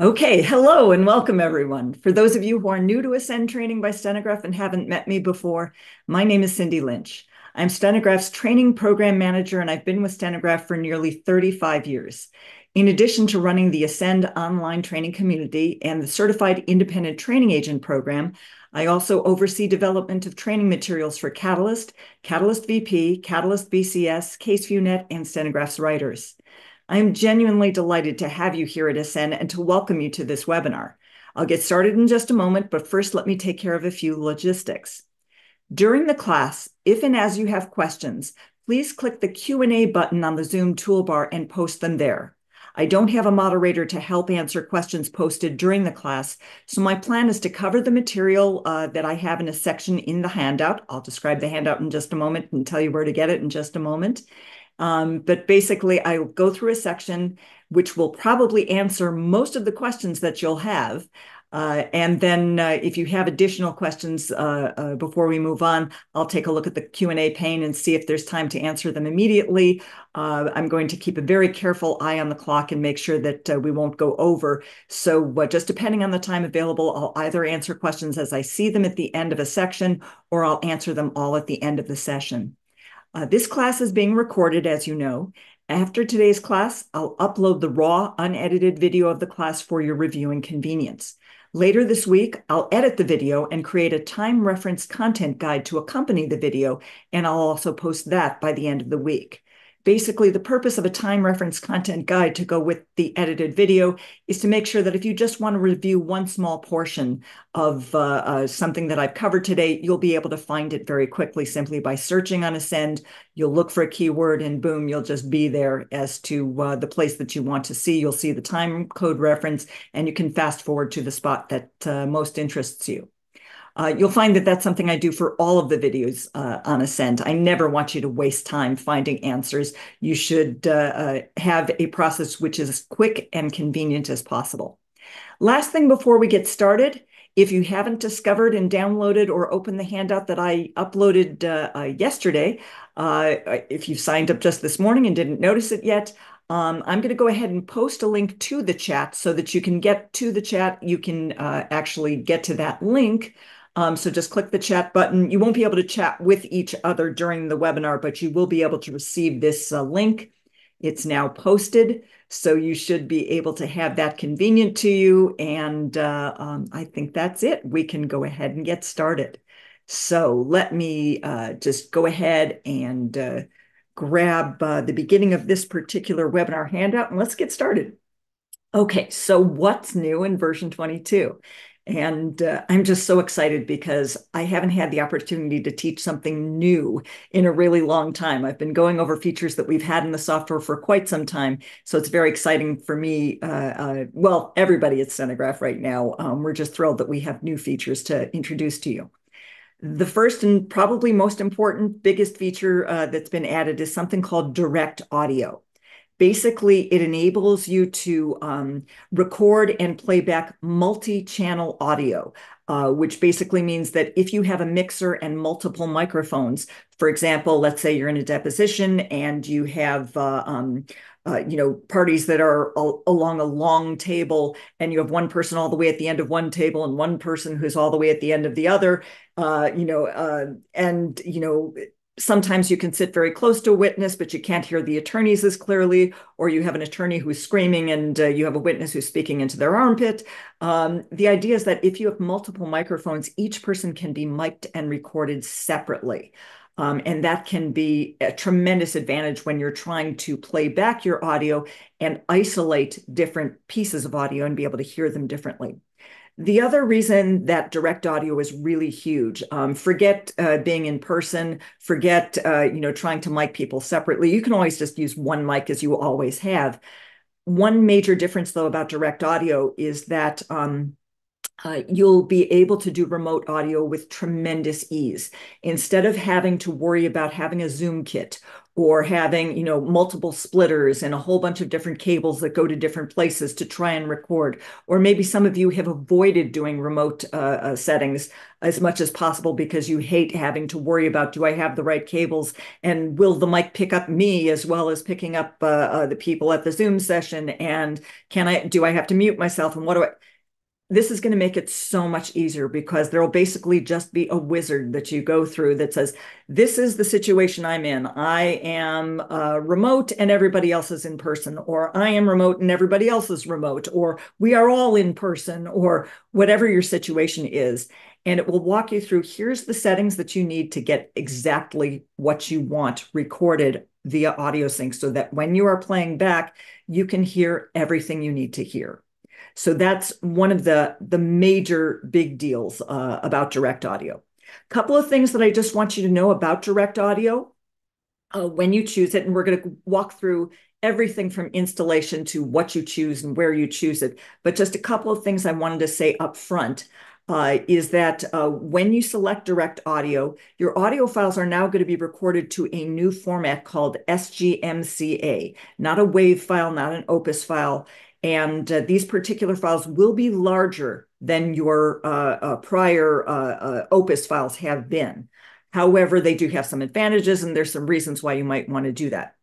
Okay, hello and welcome everyone. For those of you who are new to Ascend Training by Stenograph and haven't met me before, my name is Cindi Lynch. I'm Stenograph's training program manager and I've been with Stenograph for nearly 35 years. In addition to running the Ascend online training community and the Certified Independent Training Agent program, I also oversee development of training materials for Catalyst, Catalyst VP, Catalyst BCS, CaseviewNet, and Stenograph's writers. I am genuinely delighted to have you here at Ascend and to welcome you to this webinar. I'll get started in just a moment, but first let me take care of a few logistics. During the class, if and as you have questions, please click the Q&A button on the Zoom toolbar and post them there. I don't have a moderator to help answer questions posted during the class, so my plan is to cover the material that I have in a section in the handout. I'll describe the handout in just a moment and tell you where to get it in just a moment. But basically, I'll go through a section which will probably answer most of the questions that you'll have. And then if you have additional questions before we move on, I'll take a look at the Q&A pane and see if there's time to answer them immediately. I'm going to keep a very careful eye on the clock and make sure that we won't go over. So just depending on the time available, I'll either answer questions as I see them at the end of a section, or I'll answer them all at the end of the session. This class is being recorded, as you know. After today's class, I'll upload the raw, unedited video of the class for your review and convenience. Later this week, I'll edit the video and create a time reference content guide to accompany the video, and I'll also post that by the end of the week. Basically, the purpose of a time reference content guide to go with the edited video is to make sure that if you just want to review one small portion of something that I've covered today, you'll be able to find it very quickly simply by searching on Ascend. You'll look for a keyword and boom, you'll just be there as to the place that you want to see. You'll see the time code reference and you can fast forward to the spot that most interests you. You'll find that that's something I do for all of the videos on Ascend. I never want you to waste time finding answers. You should have a process which is as quick and convenient as possible. Last thing before we get started, if you haven't discovered and downloaded or opened the handout that I uploaded yesterday, if you signed up just this morning and didn't notice it yet, I'm going to go ahead and post a link to the chat so that you can get to the chat. You can actually get to that link. So just click the chat button. You won't be able to chat with each other during the webinar, but you will be able to receive this link. It's now posted, so you should be able to have that convenient to you. And I think that's it. We can go ahead and get started. So let me just go ahead and grab the beginning of this particular webinar handout, and let's get started. Okay, so what's new in version 22? And I'm just so excited because I haven't had the opportunity to teach something new in a really long time. I've been going over features that we've had in the software for quite some time. So it's very exciting for me. Well, everybody at Stenograph right now. We're just thrilled that we have new features to introduce to you. The first and probably most important, biggest feature that's been added is something called direct audio. Basically, it enables you to record and play back multi-channel audio, which basically means that if you have a mixer and multiple microphones, for example, let's say you're in a deposition and you have parties that are along a long table, and you have one person all the way at the end of one table and one person who's all the way at the end of the other, sometimes you can sit very close to a witness, but you can't hear the attorneys as clearly, or you have an attorney who's screaming and you have a witness who's speaking into their armpit. The idea is that if you have multiple microphones, each person can be mic'd and recorded separately. And that can be a tremendous advantage when you're trying to play back your audio and isolate different pieces of audio and be able to hear them differently. The other reason that direct audio is really huge, forget being in person, forget trying to mic people separately. You can always just use one mic as you always have. One major difference, though, about direct audio is that you'll be able to do remote audio with tremendous ease. Instead of having to worry about having a Zoom kit or having, multiple splitters and a whole bunch of different cables that go to different places to try and record. Or maybe some of you have avoided doing remote settings as much as possible because you hate having to worry about, do I have the right cables and will the mic pick up me as well as picking up the people at the Zoom session? And do I have to mute myself? And this is going to make it so much easier because there will basically just be a wizard that you go through that says, this is the situation I'm in. I am remote and everybody else is in person, or I am remote and everybody else is remote, or we are all in person, or whatever your situation is. And it will walk you through, here's the settings that you need to get exactly what you want recorded via audio sync so that when you are playing back, you can hear everything you need to hear. So that's one of the major big deals about direct audio. A couple of things that I just want you to know about direct audio when you choose it, and we're going to walk through everything from installation to what you choose and where you choose it. But just a couple of things I wanted to say up front is that when you select direct audio, your audio files are now going to be recorded to a new format called SGMCA, not a WAV file, not an Opus file. And these particular files will be larger than your prior Opus files have been. However, they do have some advantages, and there's some reasons why you might want to do that.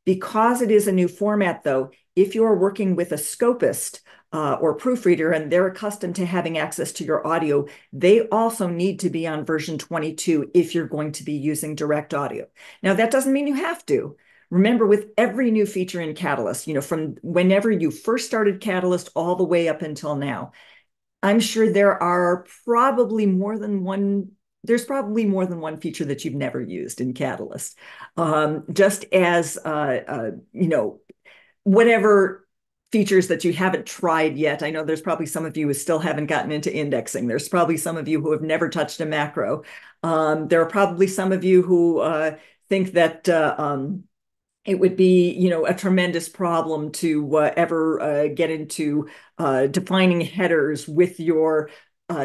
Because it is a new format, though, if you are working with a scopist or proofreader and they're accustomed to having access to your audio, they also need to be on version 22 if you're going to be using direct audio. Now, that doesn't mean you have to. Remember, with every new feature in Catalyst, from whenever you first started Catalyst all the way up until now, I'm sure there's probably more than one feature that you've never used in Catalyst. Just as, whatever features that you haven't tried yet. I know there's probably some of you who still haven't gotten into indexing. There's probably some of you who have never touched a macro. There are probably some of you who think that it would be, a tremendous problem to ever get into defining headers with your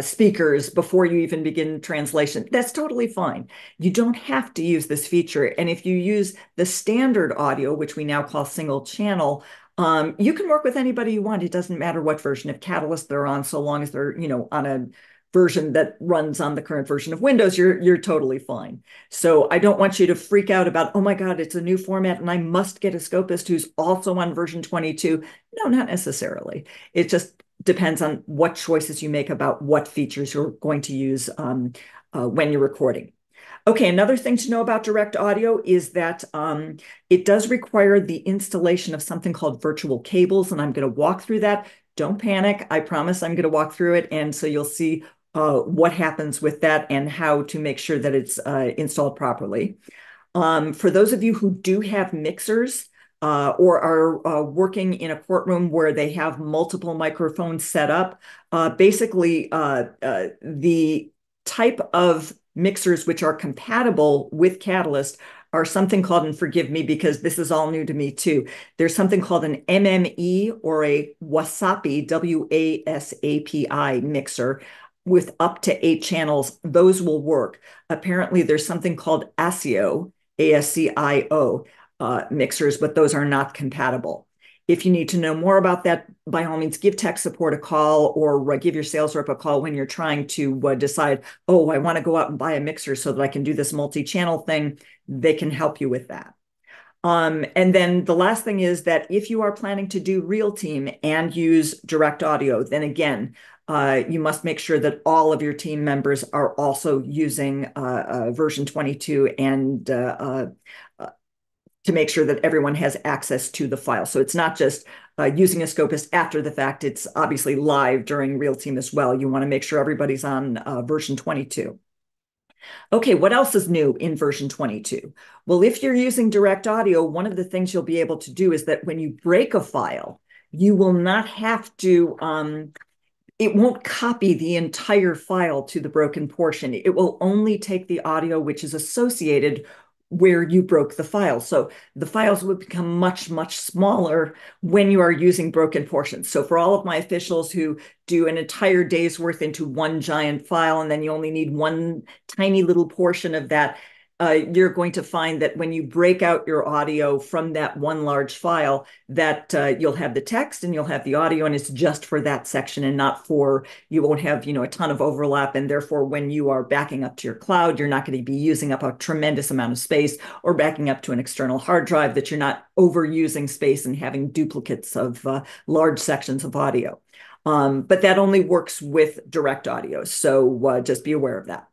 speakers before you even begin translation. That's totally fine. You don't have to use this feature. And if you use the standard audio, which we now call single channel, you can work with anybody you want. It doesn't matter what version of Catalyst they're on, so long as they're, on a version that runs on the current version of Windows, you're totally fine. So I don't want you to freak out about, oh my God, it's a new format and I must get a scopist who's also on version 22. No, not necessarily. It just depends on what choices you make about what features you're going to use when you're recording. Okay, another thing to know about direct audio is that it does require the installation of something called virtual cables, and I'm going to walk through that. Don't panic. I promise I'm going to walk through it, and so you'll see what happens with that and how to make sure that it's installed properly. For those of you who do have mixers or are working in a courtroom where they have multiple microphones set up, basically the type of mixers which are compatible with Catalyst are something called, and forgive me because this is all new to me too, there's something called an MME or a WASAPI, WASAPI mixer with up to 8 channels. Those will work. Apparently there's something called ASIO, ASCIO mixers, but those are not compatible. If you need to know more about that, by all means, give tech support a call or give your sales rep a call when you're trying to decide, oh, I want to go out and buy a mixer so that I can do this multi-channel thing. They can help you with that. And then the last thing is that if you are planning to do real team and use direct audio, then again, you must make sure that all of your team members are also using version 22 and to make sure that everyone has access to the file. So it's not just using a scopist after the fact. It's obviously live during real team as well. You want to make sure everybody's on version 22. Okay, what else is new in version 22? Well, if you're using direct audio, one of the things you'll be able to do is that when you break a file, you will not have to, it won't copy the entire file to the broken portion. It will only take the audio which is associated where you broke the file. So the files would become much, much smaller when you are using broken portions. So for all of my officials who do an entire day's worth into one giant file, and then you only need one tiny little portion of that, you're going to find that when you break out your audio from that one large file, that you'll have the text and you'll have the audio, and it's just for that section and not for, you won't have, a ton of overlap. And therefore, when you are backing up to your cloud, you're not going to be using up a tremendous amount of space, or backing up to an external hard drive, that you're not overusing space and having duplicates of large sections of audio. But that only works with direct audio. So just be aware of that.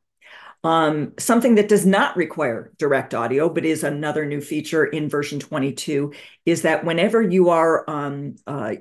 Something that does not require direct audio, but is another new feature in version 22, is that whenever you are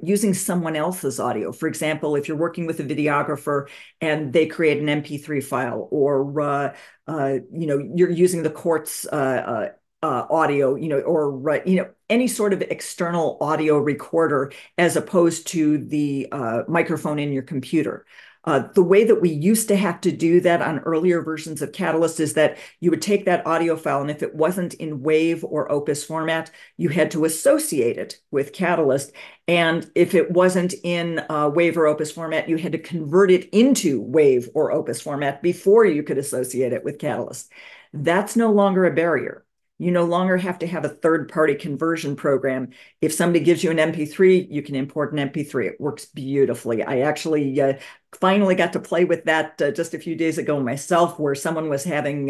using someone else's audio, for example, if you're working with a videographer and they create an MP3 file, or you're using the court's audio, or any sort of external audio recorder as opposed to the microphone in your computer. The way that we used to have to do that on earlier versions of Catalyst is that you would take that audio file, and if it wasn't in WAV or Opus format, you had to associate it with Catalyst. And if it wasn't in WAV or Opus format, you had to convert it into WAV or Opus format before you could associate it with Catalyst. That's no longer a barrier. You no longer have to have a third-party conversion program. If somebody gives you an MP3, you can import an MP3. It works beautifully. I actually finally got to play with that just a few days ago myself, where someone was having,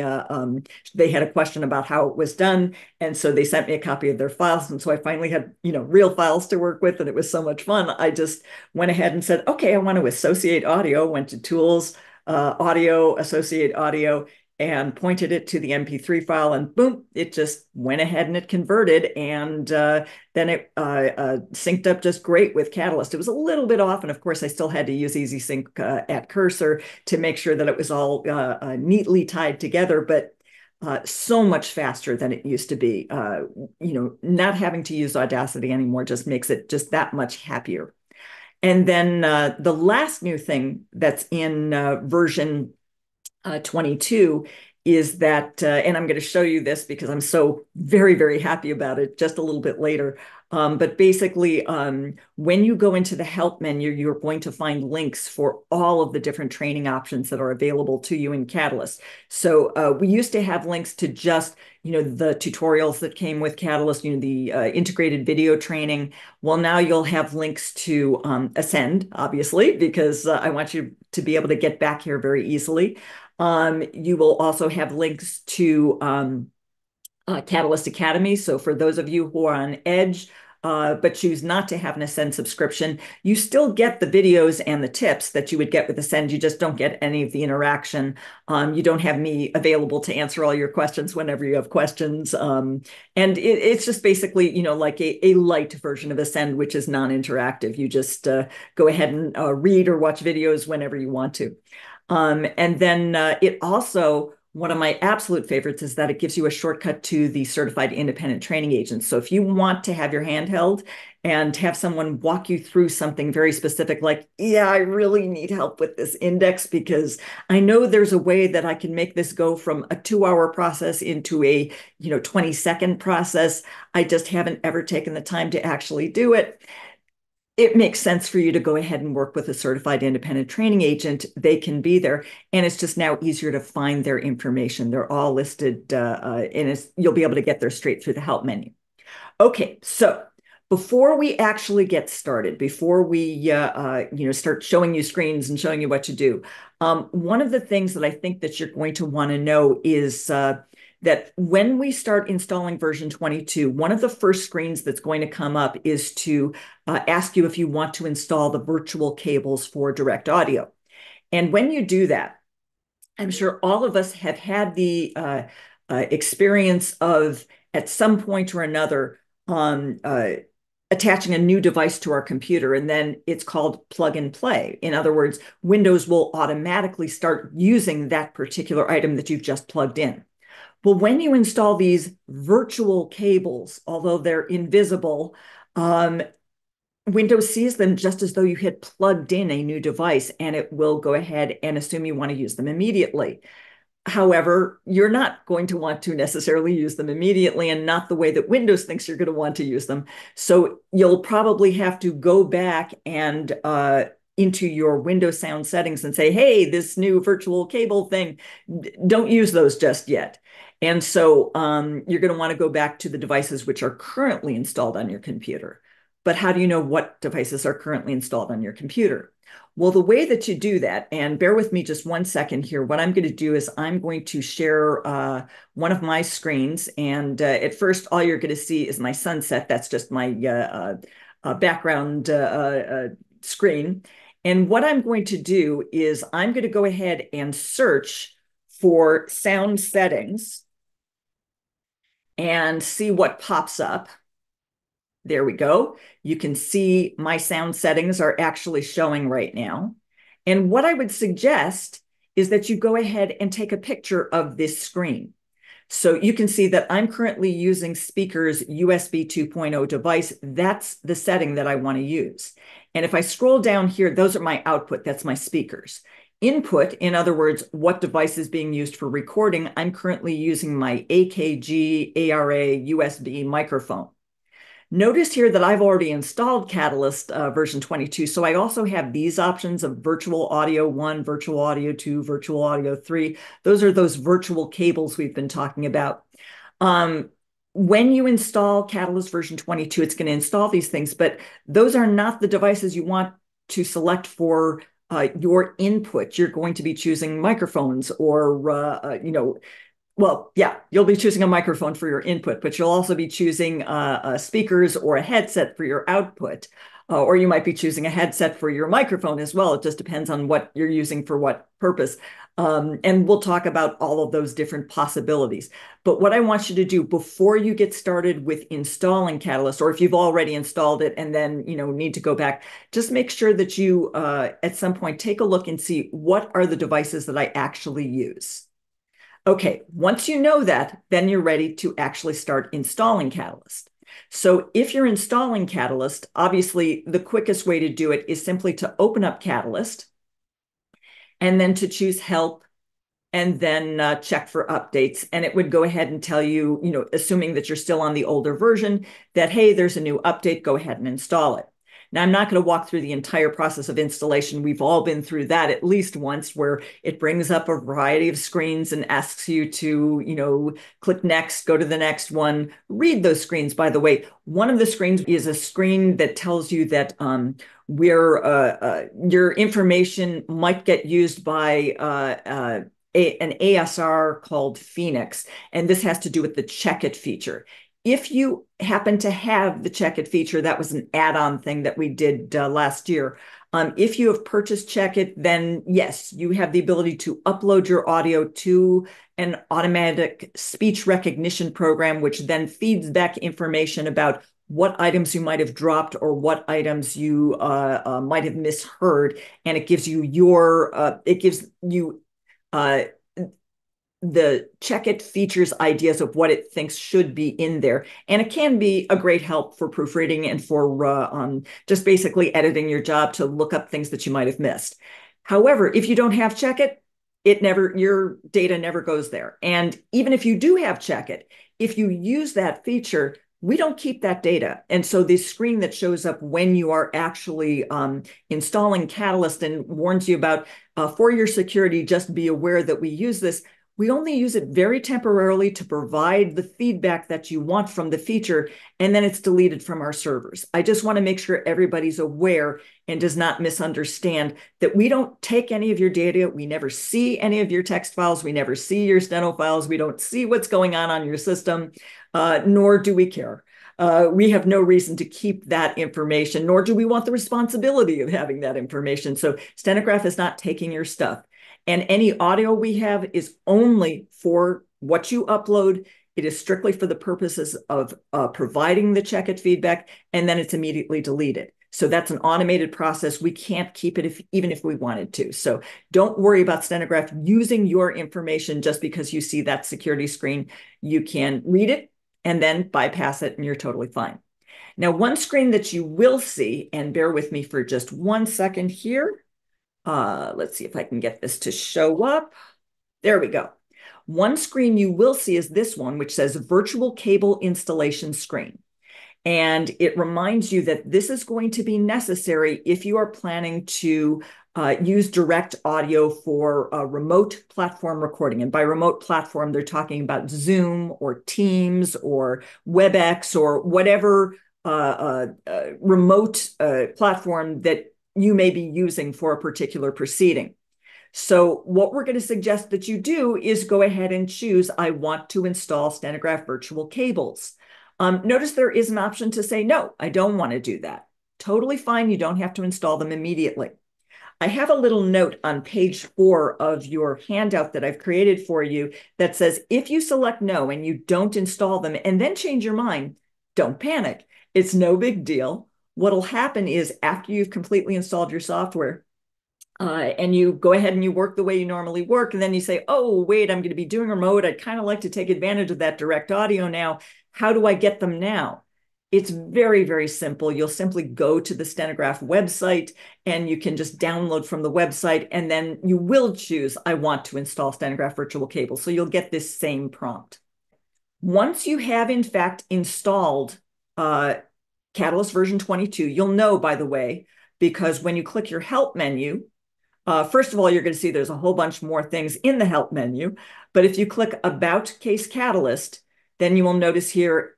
they had a question about how it was done. And so they sent me a copy of their files. And so I finally had, real files to work with, and it was so much fun. I just went ahead and said, okay, I want to associate audio, went to Tools, Audio, Associate Audio, and pointed it to the MP3 file, and boom, it just went ahead and it converted, and then it synced up just great with Catalyst. It was a little bit off, and of course I still had to use Easy Sync at Cursor to make sure that it was all neatly tied together, but so much faster than it used to be. Not having to use Audacity anymore just makes it just that much happier. And then the last new thing that's in version 22 is that, and I'm going to show you this because I'm so very, very happy about it just a little bit later. But basically, when you go into the help menu, you're going to find links for all of the different training options that are available to you in Catalyst. So we used to have links to just, the tutorials that came with Catalyst, the integrated video training. Well, now you'll have links to Ascend, obviously, because I want you to be able to get back here very easily. You will also have links to Catalyst Academy. So for those of you who are on Edge, but choose not to have an Ascend subscription, you still get the videos and the tips that you would get with Ascend. You just don't get any of the interaction. You don't have me available to answer all your questions whenever you have questions. And it's just basically, like a light version of Ascend, which is non-interactive. You just go ahead and read or watch videos whenever you want to. And then it also, one of my absolute favorites is that it gives you a shortcut to the certified independent training agent. So if you want to have your hand held and have someone walk you through something very specific, like, yeah, I really need help with this index because I know there's a way that I can make this go from a 2-hour process into a 20-second process. I just haven't ever taken the time to actually do it. It makes sense for you to go ahead and work with a certified independent training agent. They can be there, and it's just now easier to find their information. They're all listed, and you'll be able to get there straight through the help menu. Okay, so before we actually get started, before we start showing you screens and showing you what to do, one of the things that I think that you're going to want to know is that when we start installing version 22, one of the first screens that's going to come up is to ask you if you want to install the virtual cables for direct audio. And when you do that, I'm sure all of us have had the experience of, at some point or another, attaching a new device to our computer, and then it's called plug and play. In other words, Windows will automatically start using that particular item that you've just plugged in. Well, when you install these virtual cables, although they're invisible, Windows sees them just as though you had plugged in a new device, and it will go ahead and assume you want to use them immediately. However, you're not going to want to necessarily use them immediately and not the way that Windows thinks you're going to want to use them. So you'll probably have to go back and into your Windows sound settings and say, hey, this new virtual cable thing, don't use those just yet. And so you're going to want to go back to the devices which are currently installed on your computer. But how do you know what devices are currently installed on your computer? Well, the way that you do that, and bear with me just one second here, what I'm going to do is I'm going to share one of my screens. And at first, all you're going to see is my sunset. That's just my background screen. And what I'm going to do is I'm going to go ahead and search for sound settings and see what pops up. There we go. You can see my sound settings are actually showing right now. And what I would suggest is that you go ahead and take a picture of this screen. So you can see that I'm currently using speakers USB 2.0 device. That's the setting that I want to use. And if I scroll down here, those are my output. That's my speakers. Input, in other words, what device is being used for recording, I'm currently using my AKG ARA USB microphone. Notice here that I've already installed Catalyst version 22, so I also have these options of Virtual Audio 1, Virtual Audio 2, Virtual Audio 3. Those are those virtual cables we've been talking about. When you install Catalyst version 22, it's going to install these things, but those are not the devices you want to select for your input. You're going to be choosing microphones or, well, yeah, you'll be choosing a microphone for your input, but you'll also be choosing speakers or a headset for your output. Or you might be choosing a headset for your microphone as well. It just depends on what you're using for what purpose. And we'll talk about all of those different possibilities. But what I want you to do before you get started with installing Catalyst, or if you've already installed it and then need to go back, just make sure that you at some point take a look and see what are the devices that I actually use. Okay, once you know that, then you're ready to actually start installing Catalyst. So if you're installing Catalyst, obviously the quickest way to do it is simply to open up Catalyst and then to choose Help and then check for updates. And it would go ahead and tell you, assuming that you're still on the older version, that, hey, there's a new update, go ahead and install it. Now, I'm not going to walk through the entire process of installation. We've all been through that at least once, where it brings up a variety of screens and asks you to, click next, go to the next one. Read those screens, by the way. One of the screens is a screen that tells you that your information might get used by an ASR called Phoenix, and this has to do with the Check It feature. If you happen to have the Check It feature, that was an add-on thing that we did last year. If you have purchased Check It, then yes, you have the ability to upload your audio to an automatic speech recognition program, which then feeds back information about what items you might have dropped or what items you might have misheard, and it gives you the Check It features ideas of what it thinks should be in there. And it can be a great help for proofreading and for just basically editing your job to look up things that you might have missed. However, if you don't have Check It, your data never goes there. And even if you do have Check It, if you use that feature, we don't keep that data. And so this screen that shows up when you are actually installing Catalyst and warns you about, for your security, just be aware that we use this. We only use it very temporarily to provide the feedback that you want from the feature, and then it's deleted from our servers. I just want to make sure everybody's aware and does not misunderstand that we don't take any of your data. We never see any of your text files. We never see your steno files. We don't see what's going on your system, nor do we care. We have no reason to keep that information, nor do we want the responsibility of having that information. So Stenograph is not taking your stuff. And any audio we have is only for what you upload. It is strictly for the purposes of providing the Check It feedback, and then it's immediately deleted. So that's an automated process. We can't keep it even if we wanted to. So don't worry about Stenograph using your information just because you see that security screen. You can read it and then bypass it, and you're totally fine. Now, one screen that you will see, and bear with me for just 1 second here. Let's see if I can get this to show up. There we go. One screen you will see is this one, which says virtual cable installation screen. And it reminds you that this is going to be necessary if you are planning to use direct audio for remote platform recording. And by remote platform, they're talking about Zoom or Teams or WebEx or whatever remote platform that you may be using for a particular proceeding. So what we're going to suggest that you do is go ahead and choose, I want to install Stenograph virtual cables. Notice there is an option to say, no, I don't want to do that. Totally fine. You don't have to install them immediately. I have a little note on page 4 of your handout that I've created for you that says, if you select no and you don't install them and then change your mind, don't panic. It's no big deal. What'll happen is after you've completely installed your software, and you go ahead and you work the way you normally work, and then you say, oh, wait, I'm going to be doing remote. I'd kind of like to take advantage of that direct audio now. How do I get them now? It's very, very simple. You'll simply go to the Stenograph website and you can just download from the website, and then you will choose, I want to install Stenograph virtual cable. So you'll get this same prompt. Once you have, in fact, installed Catalyst version 22, you'll know, by the way, because when you click your help menu, first of all, you're going to see there's a whole bunch more things in the help menu. But if you click About Case Catalyst, then you will notice here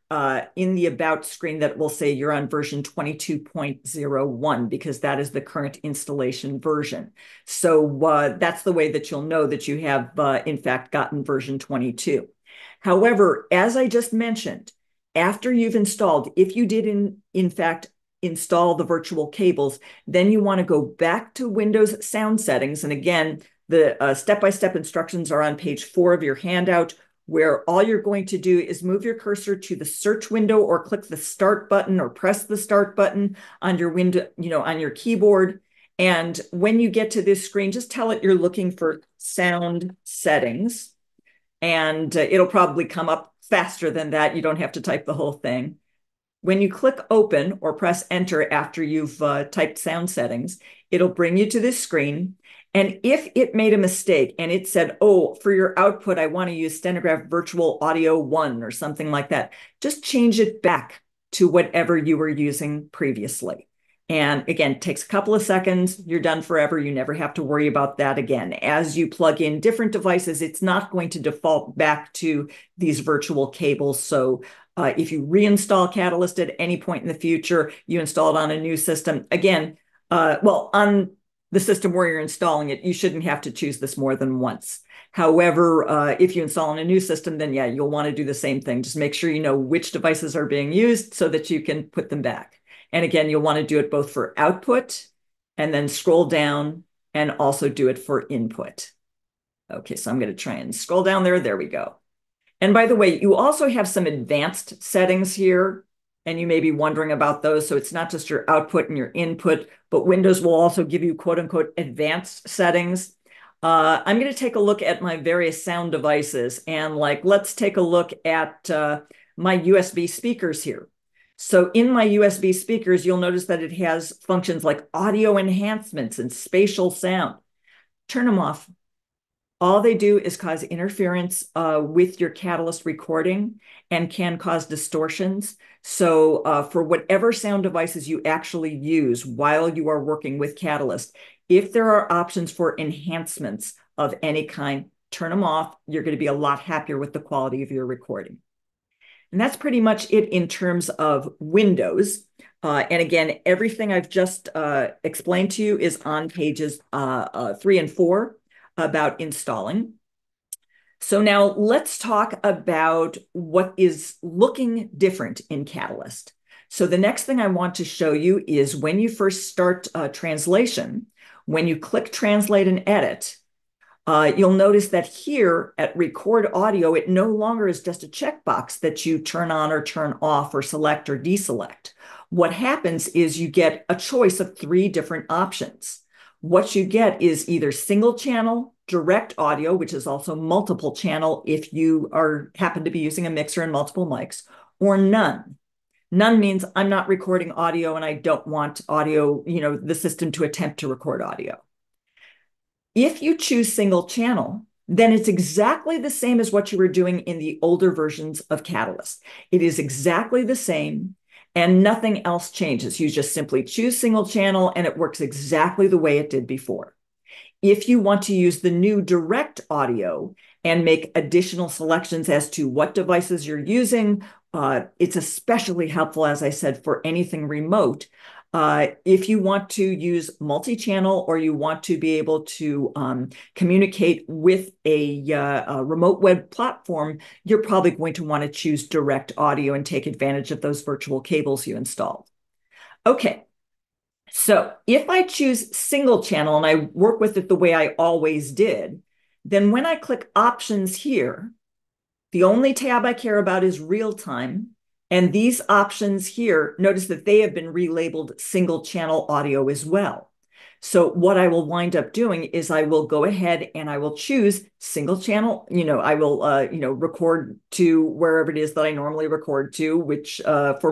in the About screen that it will say you're on version 22.01 because that is the current installation version. So that's the way that you'll know that you have, in fact, gotten version 22. However, as I just mentioned, after you've installed, if you did in fact install the virtual cables, then you want to go back to Windows sound settings. And again, the step-by-step instructions are on page 4 of your handout, where all you're going to do is move your cursor to the search window or click the start button or press the start button on your window, on your keyboard. And when you get to this screen, just tell it you're looking for sound settings. And it'll probably come up faster than that. You don't have to type the whole thing. When you click open or press enter after you've typed sound settings, it'll bring you to this screen. And if it made a mistake and it said, oh, for your output, I want to use Stenograph Virtual Audio 1 or something like that, just change it back to whatever you were using previously. And again, it takes a couple of seconds. You're done forever. You never have to worry about that again. As you plug in different devices, it's not going to default back to these virtual cables. So if you reinstall Catalyst at any point in the future, you install it on a new system. Again, on the system where you're installing it, you shouldn't have to choose this more than once. However, if you install on a new system, then yeah, you'll want to do the same thing. Just make sure you know which devices are being used so that you can put them back. And again, you'll want to do it both for output and then scroll down and also do it for input. Okay, so I'm going to try and scroll down there. There we go. And by the way, you also have some advanced settings here, and you may be wondering about those. So it's not just your output and your input, but Windows will also give you quote unquote advanced settings. I'm going to take a look at my various sound devices, and let's take a look at my USB speakers here. So in my USB speakers, you'll notice that it has functions like audio enhancements and spatial sound. Turn them off. All they do is cause interference with your Catalyst recording and can cause distortions. So for whatever sound devices you actually use while you are working with Catalyst, if there are options for enhancements of any kind, turn them off. You're going to be a lot happier with the quality of your recording. And that's pretty much it in terms of Windows. And again, everything I've just explained to you is on pages 3 and 4 about installing. So now let's talk about what is looking different in Catalyst. So the next thing I want to show you is when you first start translation, when you click Translate and Edit, you'll notice that here at Record Audio, it no longer is just a checkbox that you turn on or turn off or select or deselect. What happens is you get a choice of 3 different options. What you get is either single channel, direct audio, which is also multiple channel if you happen to be using a mixer and multiple mics, or none. None means I'm not recording audio and I don't want audio, the system to attempt to record audio. If you choose single channel, then it's exactly the same as what you were doing in the older versions of Catalyst. It is exactly the same and nothing else changes. You just simply choose single channel and it works exactly the way it did before. If you want to use the new direct audio and make additional selections as to what devices you're using, it's especially helpful, as I said, for anything remote. If you want to use multi-channel or you want to be able to communicate with a remote web platform, you're probably going to want to choose direct audio and take advantage of those virtual cables you installed. Okay, so if I choose single channel and I work with it the way I always did, then when I click options here, the only tab I care about is real time. And these options here, notice that they have been relabeled single channel audio as well. So what I will wind up doing is I will go ahead and I will choose single channel. I will, record to wherever it is that I normally record to, which for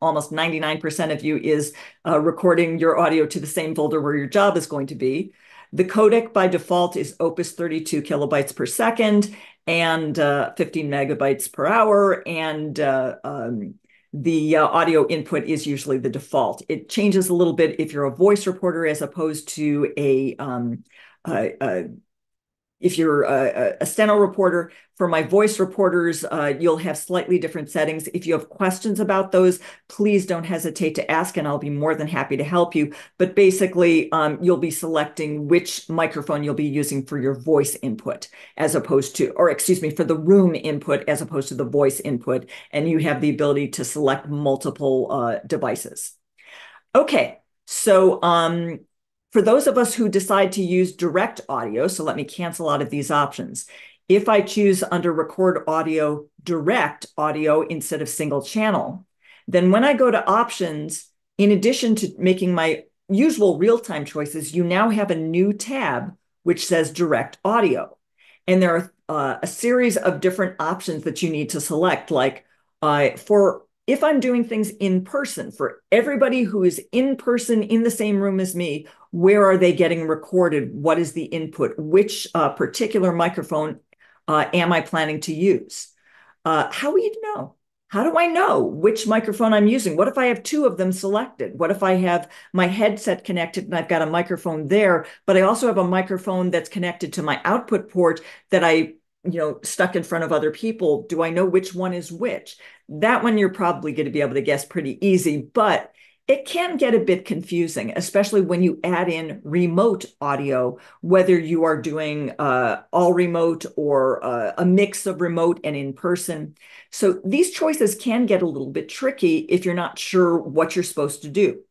almost 99% of you is recording your audio to the same folder where your job is going to be. The codec by default is Opus 32 kilobytes per second and 15 megabytes per hour. And the audio input is usually the default. It changes a little bit if you're a voice reporter as opposed to if you're a steno reporter. For my voice reporters, you'll have slightly different settings. If you have questions about those, please don't hesitate to ask, and I'll be more than happy to help you. But basically, you'll be selecting which microphone you'll be using for your voice input, as opposed to, or excuse me, for the room input, as opposed to the voice input. And you have the ability to select multiple devices. Okay, so for those of us who decide to use direct audio, so let me cancel out of these options. If I choose under record audio, direct audio instead of single channel, then when I go to options, in addition to making my usual real-time choices, you now have a new tab which says direct audio. And there are a series of different options that you need to select, like for if I'm doing things in person, for everybody who is in person in the same room as me, where are they getting recorded? What is the input? Which particular microphone am I planning to use? How will you know? How do I know which microphone I'm using? What if I have two of them selected? What if I have my headset connected and I've got a microphone there, but I also have a microphone that's connected to my output port that I stuck in front of other people? Do I know which one is which? That one you're probably going to be able to guess pretty easy, but it can get a bit confusing, especially when you add in remote audio, whether you are doing all remote or a mix of remote and in person. So these choices can get a little bit tricky if you're not sure what you're supposed to do.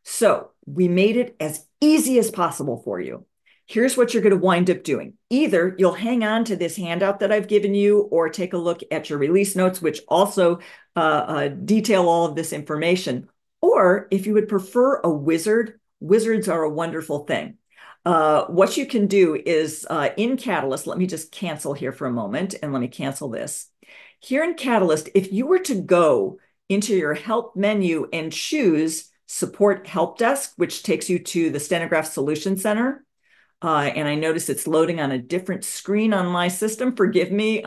So we made it as easy as possible for you. Here's what you're going to wind up doing. Either you'll hang on to this handout that I've given you or take a look at your release notes, which also detail all of this information. Or if you would prefer a wizard, wizards are a wonderful thing. What you can do is in Catalyst, let me just cancel here for a moment and let me cancel this. Here in Catalyst, if you were to go into your help menu and choose support help desk, which takes you to the Stenograph Solution Center, and I notice it's loading on a different screen on my system. Forgive me.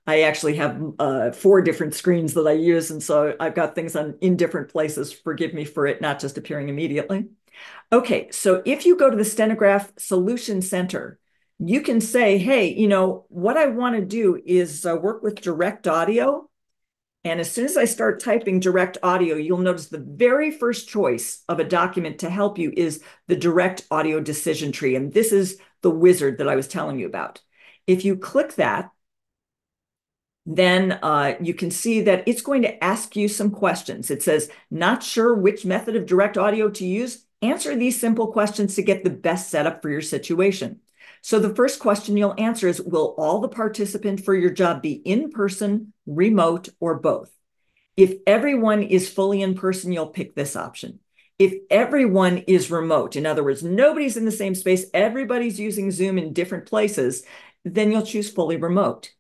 I actually have 4 different screens that I use, and so I've got things in different places. Forgive me for it not just appearing immediately. Okay, so if you go to the Stenograph Solution Center, you can say, hey, what I want to do is work with direct audio. And as soon as I start typing direct audio, you'll notice the very first choice of a document to help you is the direct audio decision tree. And this is the wizard that I was telling you about. If you click that, then you can see that it's going to ask you some questions. It says, not sure which method of direct audio to use? Answer these simple questions to get the best setup for your situation. So the first question you'll answer is, will all the participants for your job be in person, remote, or both? If everyone is fully in person, you'll pick this option. If everyone is remote, in other words, nobody's in the same space, everybody's using Zoom in different places, then you'll choose fully remote.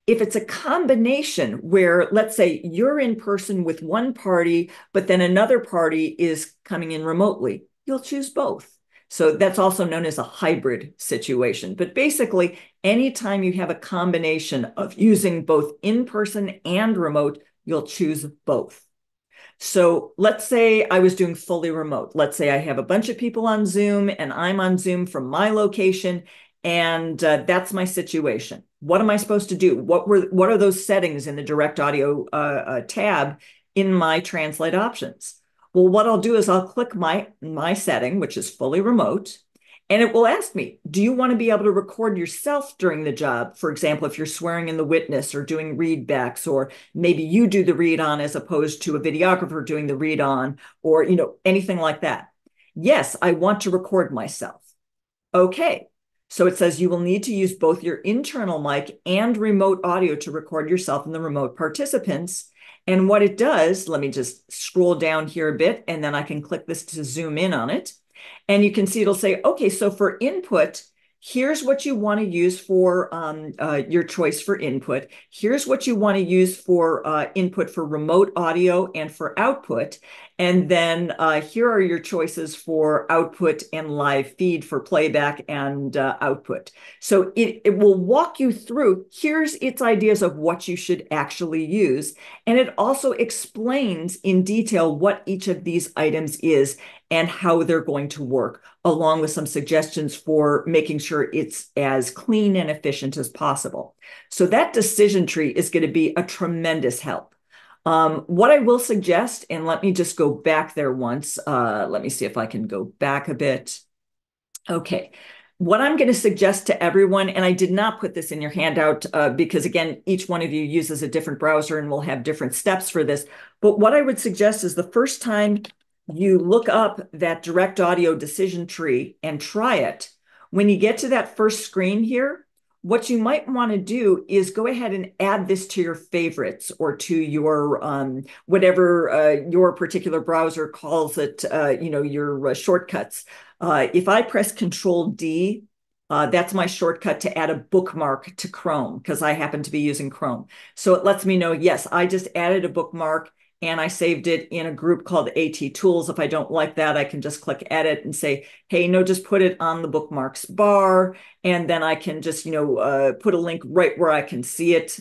If it's a combination where, let's say, you're in person with one party, but then another party is coming in remotely, you'll choose both. So that's also known as a hybrid situation. But basically, Anytime you have a combination of using both in-person and remote, you'll choose both. So let's say I was doing fully remote. Let's say I have a bunch of people on Zoom and I'm on Zoom from my location, and that's my situation. What am I supposed to do? What are those settings in the direct audio tab in my translate options? Well, what I'll do is I'll click my setting, which is fully remote, and it will ask me, do you want to be able to record yourself during the job? For example, if you're swearing in the witness or doing readbacks, or maybe you do the read on as opposed to a videographer doing the read on, or anything like that. Yes, I want to record myself. Okay. So it says you will need to use both your internal mic and remote audio to record yourself and the remote participants. And what it does, let me just scroll down here a bit, and then I can click this to zoom in on it. And you can see it'll say, okay, so for input, here's what you want to use for your choice for input. Here's what you want to use for input for remote audio and for output. And then here are your choices for output and live feed for playback and output. So it will walk you through, here's its ideas of what you should actually use. And it also explains in detail what each of these items is and how they're going to work, along with some suggestions for making sure it's as clean and efficient as possible. So that decision tree is going to be a tremendous help. What I will suggest, and let me just go back there once. Let me see if I can go back a bit. Okay. What I'm going to suggest to everyone, and I did not put this in your handout because, again, each one of you uses a different browser and will have different steps for this. But what I would suggest is the first time you look up that direct audio decision tree and try it, when you get to that first screen here, what you might want to do is go ahead and add this to your favorites or to your whatever your particular browser calls it, your shortcuts. If I press Control D, that's my shortcut to add a bookmark to Chrome because I happen to be using Chrome. So it lets me know, yes, I just added a bookmark and I saved it in a group called AT Tools. If I don't like that, I can just click Edit and say, hey, no, just put it on the bookmarks bar. And then I can just, put a link right where I can see it.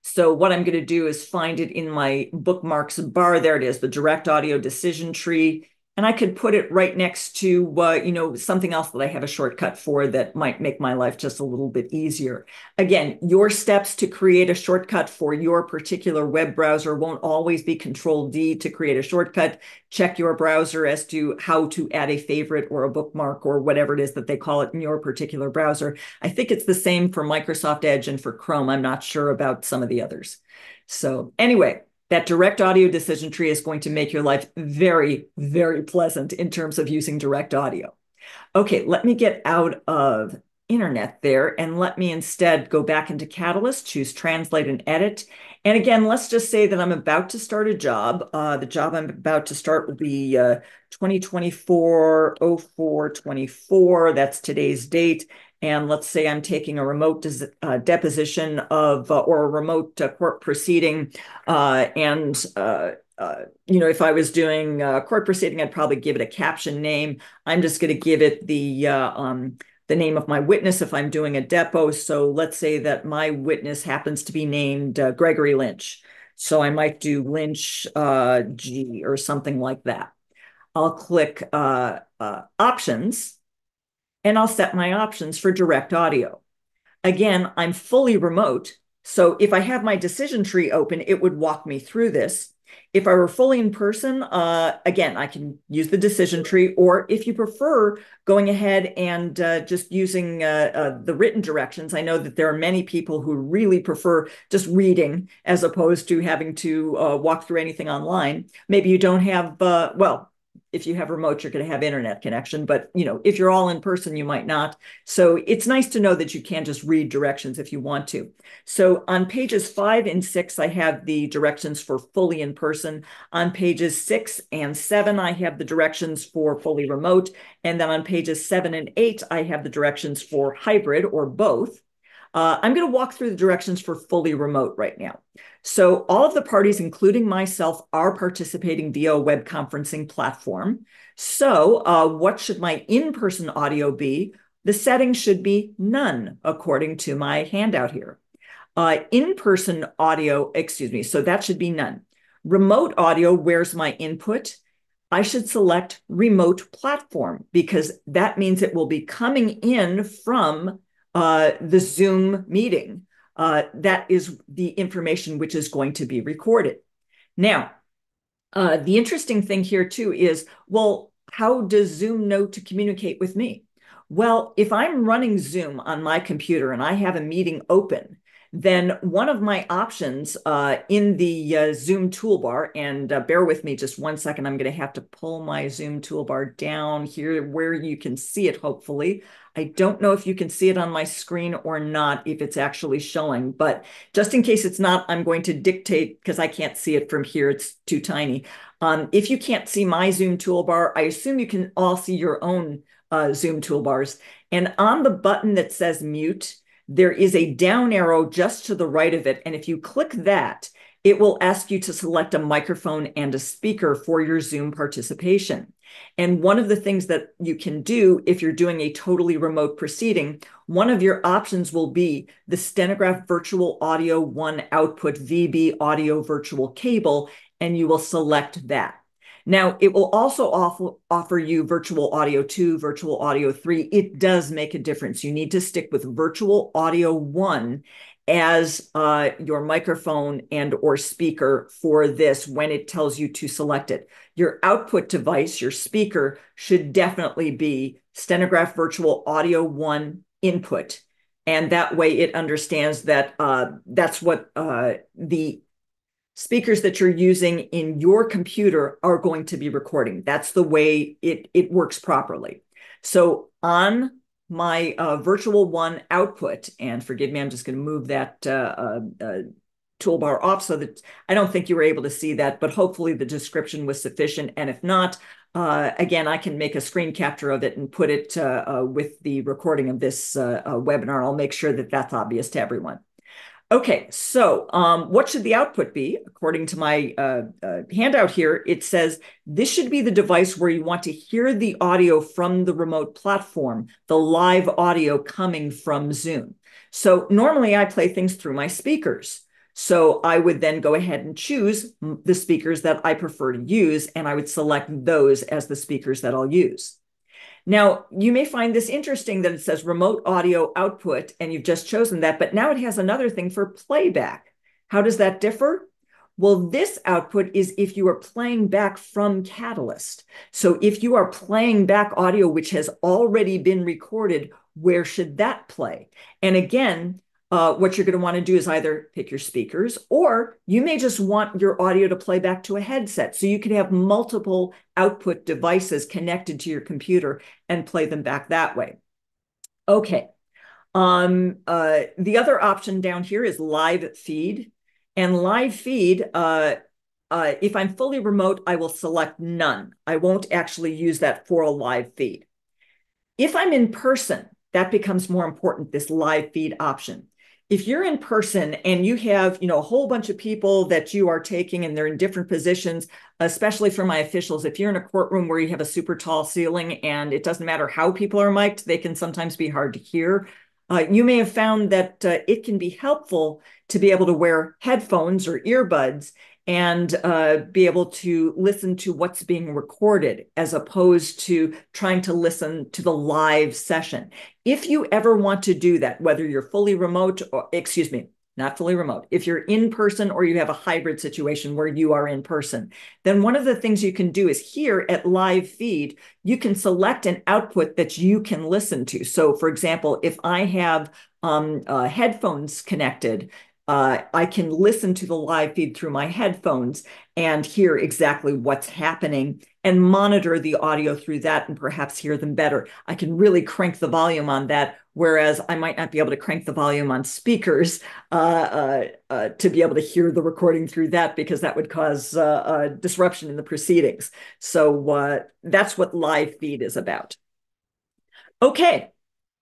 So what I'm going to do is find it in my bookmarks bar. There it is, the direct audio decision tree. And I could put it right next to, something else that I have a shortcut for that might make my life just a little bit easier. Again, your steps to create a shortcut for your particular web browser won't always be Control D to create a shortcut. Check your browser as to how to add a favorite or a bookmark or whatever it is that they call it in your particular browser. I think it's the same for Microsoft Edge and for Chrome. I'm not sure about some of the others. So anyway, that direct audio decision tree is going to make your life very, very pleasant in terms of using direct audio. Okay, let me get out of internet there and let me instead go back into Catalyst, choose Translate and Edit. And again, let's just say that I'm about to start a job. The job I'm about to start will be 2024-04-24. That's today's date. And let's say I'm taking a remote deposition of or a remote court proceeding. If I was doing a court proceeding, I'd probably give it a caption name. I'm just going to give it the name of my witness if I'm doing a depo. So let's say that my witness happens to be named Gregory Lynch. So I might do Lynch G or something like that. I'll click options. And I'll set my options for direct audio. Again, I'm fully remote. So if I have my decision tree open, it would walk me through this. If I were fully in person, again, I can use the decision tree, or if you prefer going ahead and just using the written directions. I know that there are many people who really prefer just reading as opposed to having to walk through anything online. Maybe you don't have, if you have remote, you're going to have internet connection, but if you're all in person, you might not. So it's nice to know that you can just read directions if you want to. So on pages 5 and 6, I have the directions for fully in person. On pages 6 and 7, I have the directions for fully remote. And then on pages 7 and 8, I have the directions for hybrid or both. I'm going to walk through the directions for fully remote right now. So all of the parties, including myself, are participating via a web conferencing platform. So what should my in-person audio be? the setting should be none, according to my handout here. In-person audio, so that should be none. Remote audio, where's my input? I should select remote platform because that means it will be coming in from the Zoom meeting. That is the information which is going to be recorded. Now, the interesting thing here too is, well, how does Zoom know to communicate with me? Well, if I'm running Zoom on my computer and I have a meeting open, then one of my options in the Zoom toolbar, and bear with me just one second, I'm going to have to pull my Zoom toolbar down here where you can see it, hopefully. I don't know if you can see it on my screen or not, if it's actually showing, but just in case it's not, I'm going to dictate because I can't see it from here. It's too tiny. If you can't see my Zoom toolbar, I assume you can all see your own Zoom toolbars. And on the button that says mute, there is a down arrow just to the right of it. And if you click that, it will ask you to select a microphone and a speaker for your Zoom participation. And one of the things that you can do if you're doing a totally remote proceeding, one of your options will be the Stenograph Virtual Audio 1 output VB audio virtual cable, and you will select that. Now, it will also offer you Virtual Audio 2, Virtual Audio 3. It does make a difference. You need to stick with Virtual Audio 1 as your microphone and or speaker for this when it tells you to select it. Your output device, your speaker, should definitely be Stenograph Virtual Audio 1 input. And that way it understands that that's what the speakers that you're using in your computer are going to be recording. That's the way it works properly. So on my Virtual One output, and forgive me, I'm just going to move that toolbar off so that I don't think you were able to see that, but hopefully the description was sufficient. And if not, again, I can make a screen capture of it and put it with the recording of this webinar. I'll make sure that that's obvious to everyone. Okay, so what should the output be? According to my handout here, it says this should be the device where you want to hear the audio from the remote platform, the live audio coming from Zoom. So normally I play things through my speakers. So I would then go ahead and choose the speakers that I prefer to use, and I would select those as the speakers that I'll use. Now, you may find this interesting that it says remote audio output, and you've just chosen that, but now it has another thing for playback. How does that differ? Well, this output is if you are playing back from Catalyst. So if you are playing back audio which has already been recorded, where should that play? And again, what you're going to want to do is either pick your speakers, or you may just want your audio to play back to a headset. So you could have multiple output devices connected to your computer and play them back that way. Okay. The other option down here is live feed. And live feed, if I'm fully remote, I will select none. I won't actually use that for a live feed. If I'm in person, that becomes more important, this live feed option. If you're in person and you have, a whole bunch of people that you are taking and they're in different positions, especially for my officials, if you're in a courtroom where you have a super tall ceiling and it doesn't matter how people are mic'd, they can sometimes be hard to hear. You may have found that it can be helpful to be able to wear headphones or earbuds and be able to listen to what's being recorded as opposed to trying to listen to the live session. If you ever want to do that, whether you're fully remote or, not fully remote, if you're in person or you have a hybrid situation where you are in person, then one of the things you can do is here at live feed, you can select an output that you can listen to. So for example, if I have headphones connected, I can listen to the live feed through my headphones and hear exactly what's happening and monitor the audio through that and perhaps hear them better. I can really crank the volume on that, whereas I might not be able to crank the volume on speakers to be able to hear the recording through that because that would cause disruption in the proceedings. So that's what live feed is about. Okay,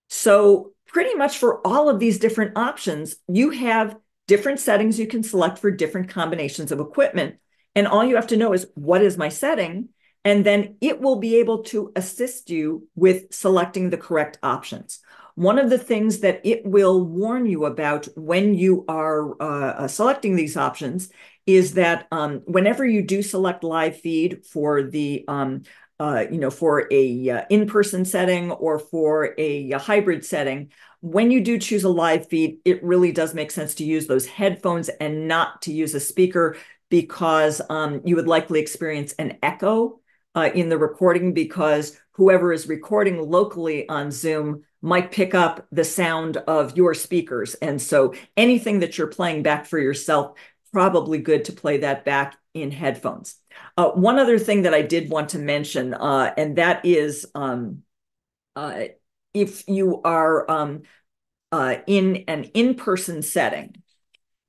so pretty much for all of these different options, you have different settings you can select for different combinations of equipment. And all you have to know is what is my setting? and then it will be able to assist you with selecting the correct options. One of the things that it will warn you about when you are selecting these options is that whenever you do select live feed for the for a in-person setting or for a hybrid setting, when you do choose a live feed, it really does make sense to use those headphones and not to use a speaker, because you would likely experience an echo in the recording, because whoever is recording locally on Zoom might pick up the sound of your speakers. And so anything that you're playing back for yourself, probably good to play that back in headphones. One other thing that I did want to mention, and that is if you are in an in-person setting,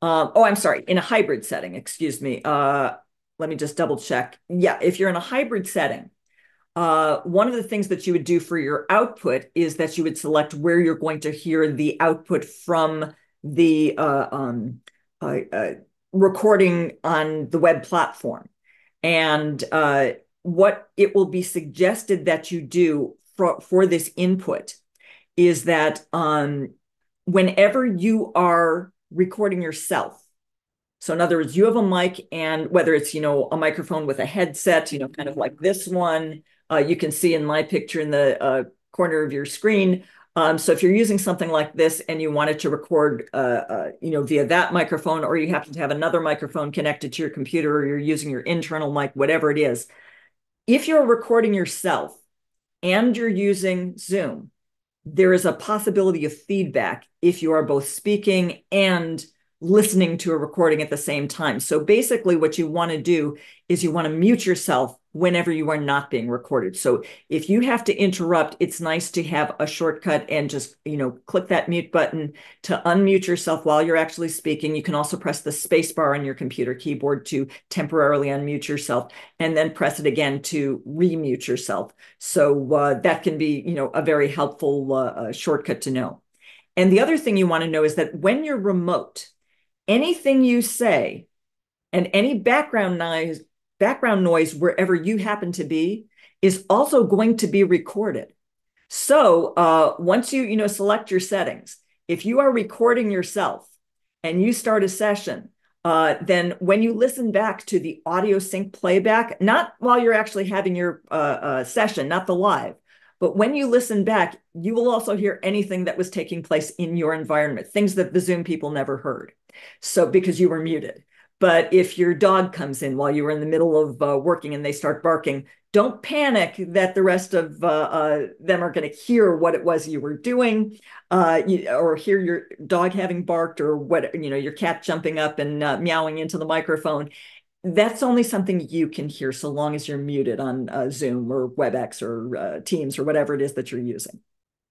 I'm sorry, in a hybrid setting, excuse me. Let me just double check. Yeah, if you're in a hybrid setting, one of the things that you would do for your output is that you would select where you're going to hear the output from the recording on the web platform. And what it will be suggested that you do for this input is that whenever you are recording yourself, so in other words, you have a mic, and whether it's, a microphone with a headset, kind of like this one, you can see in my picture in the corner of your screen. So if you're using something like this and you wanted to record, via that microphone, or you happen to have another microphone connected to your computer, or you're using your internal mic, whatever it is, if you're recording yourself and you're using Zoom, there is a possibility of feedback if you are both speaking and listening to a recording at the same time. So basically what you want to do is you want to mute yourself whenever you are not being recorded. So if you have to interrupt, it's nice to have a shortcut and just, click that mute button to unmute yourself while you're actually speaking. You can also press the space bar on your computer keyboard to temporarily unmute yourself, and then press it again to remute yourself. So that can be, a very helpful shortcut to know. And the other thing you want to know is that when you're remote, anything you say and any background noise wherever you happen to be is also going to be recorded. So once you select your settings, if you are recording yourself and you start a session, then when you listen back to the audio sync playback, not while you're actually having your session, not the live, but when you listen back, you will also hear anything that was taking place in your environment, things that the Zoom people never heard. So because you were muted. But if your dog comes in while you were in the middle of working and they start barking, don't panic that the rest of them are going to hear what it was you were doing, or hear your dog having barked, or what, your cat jumping up and meowing into the microphone. That's only something you can hear so long as you're muted on Zoom or WebEx or Teams or whatever it is that you're using.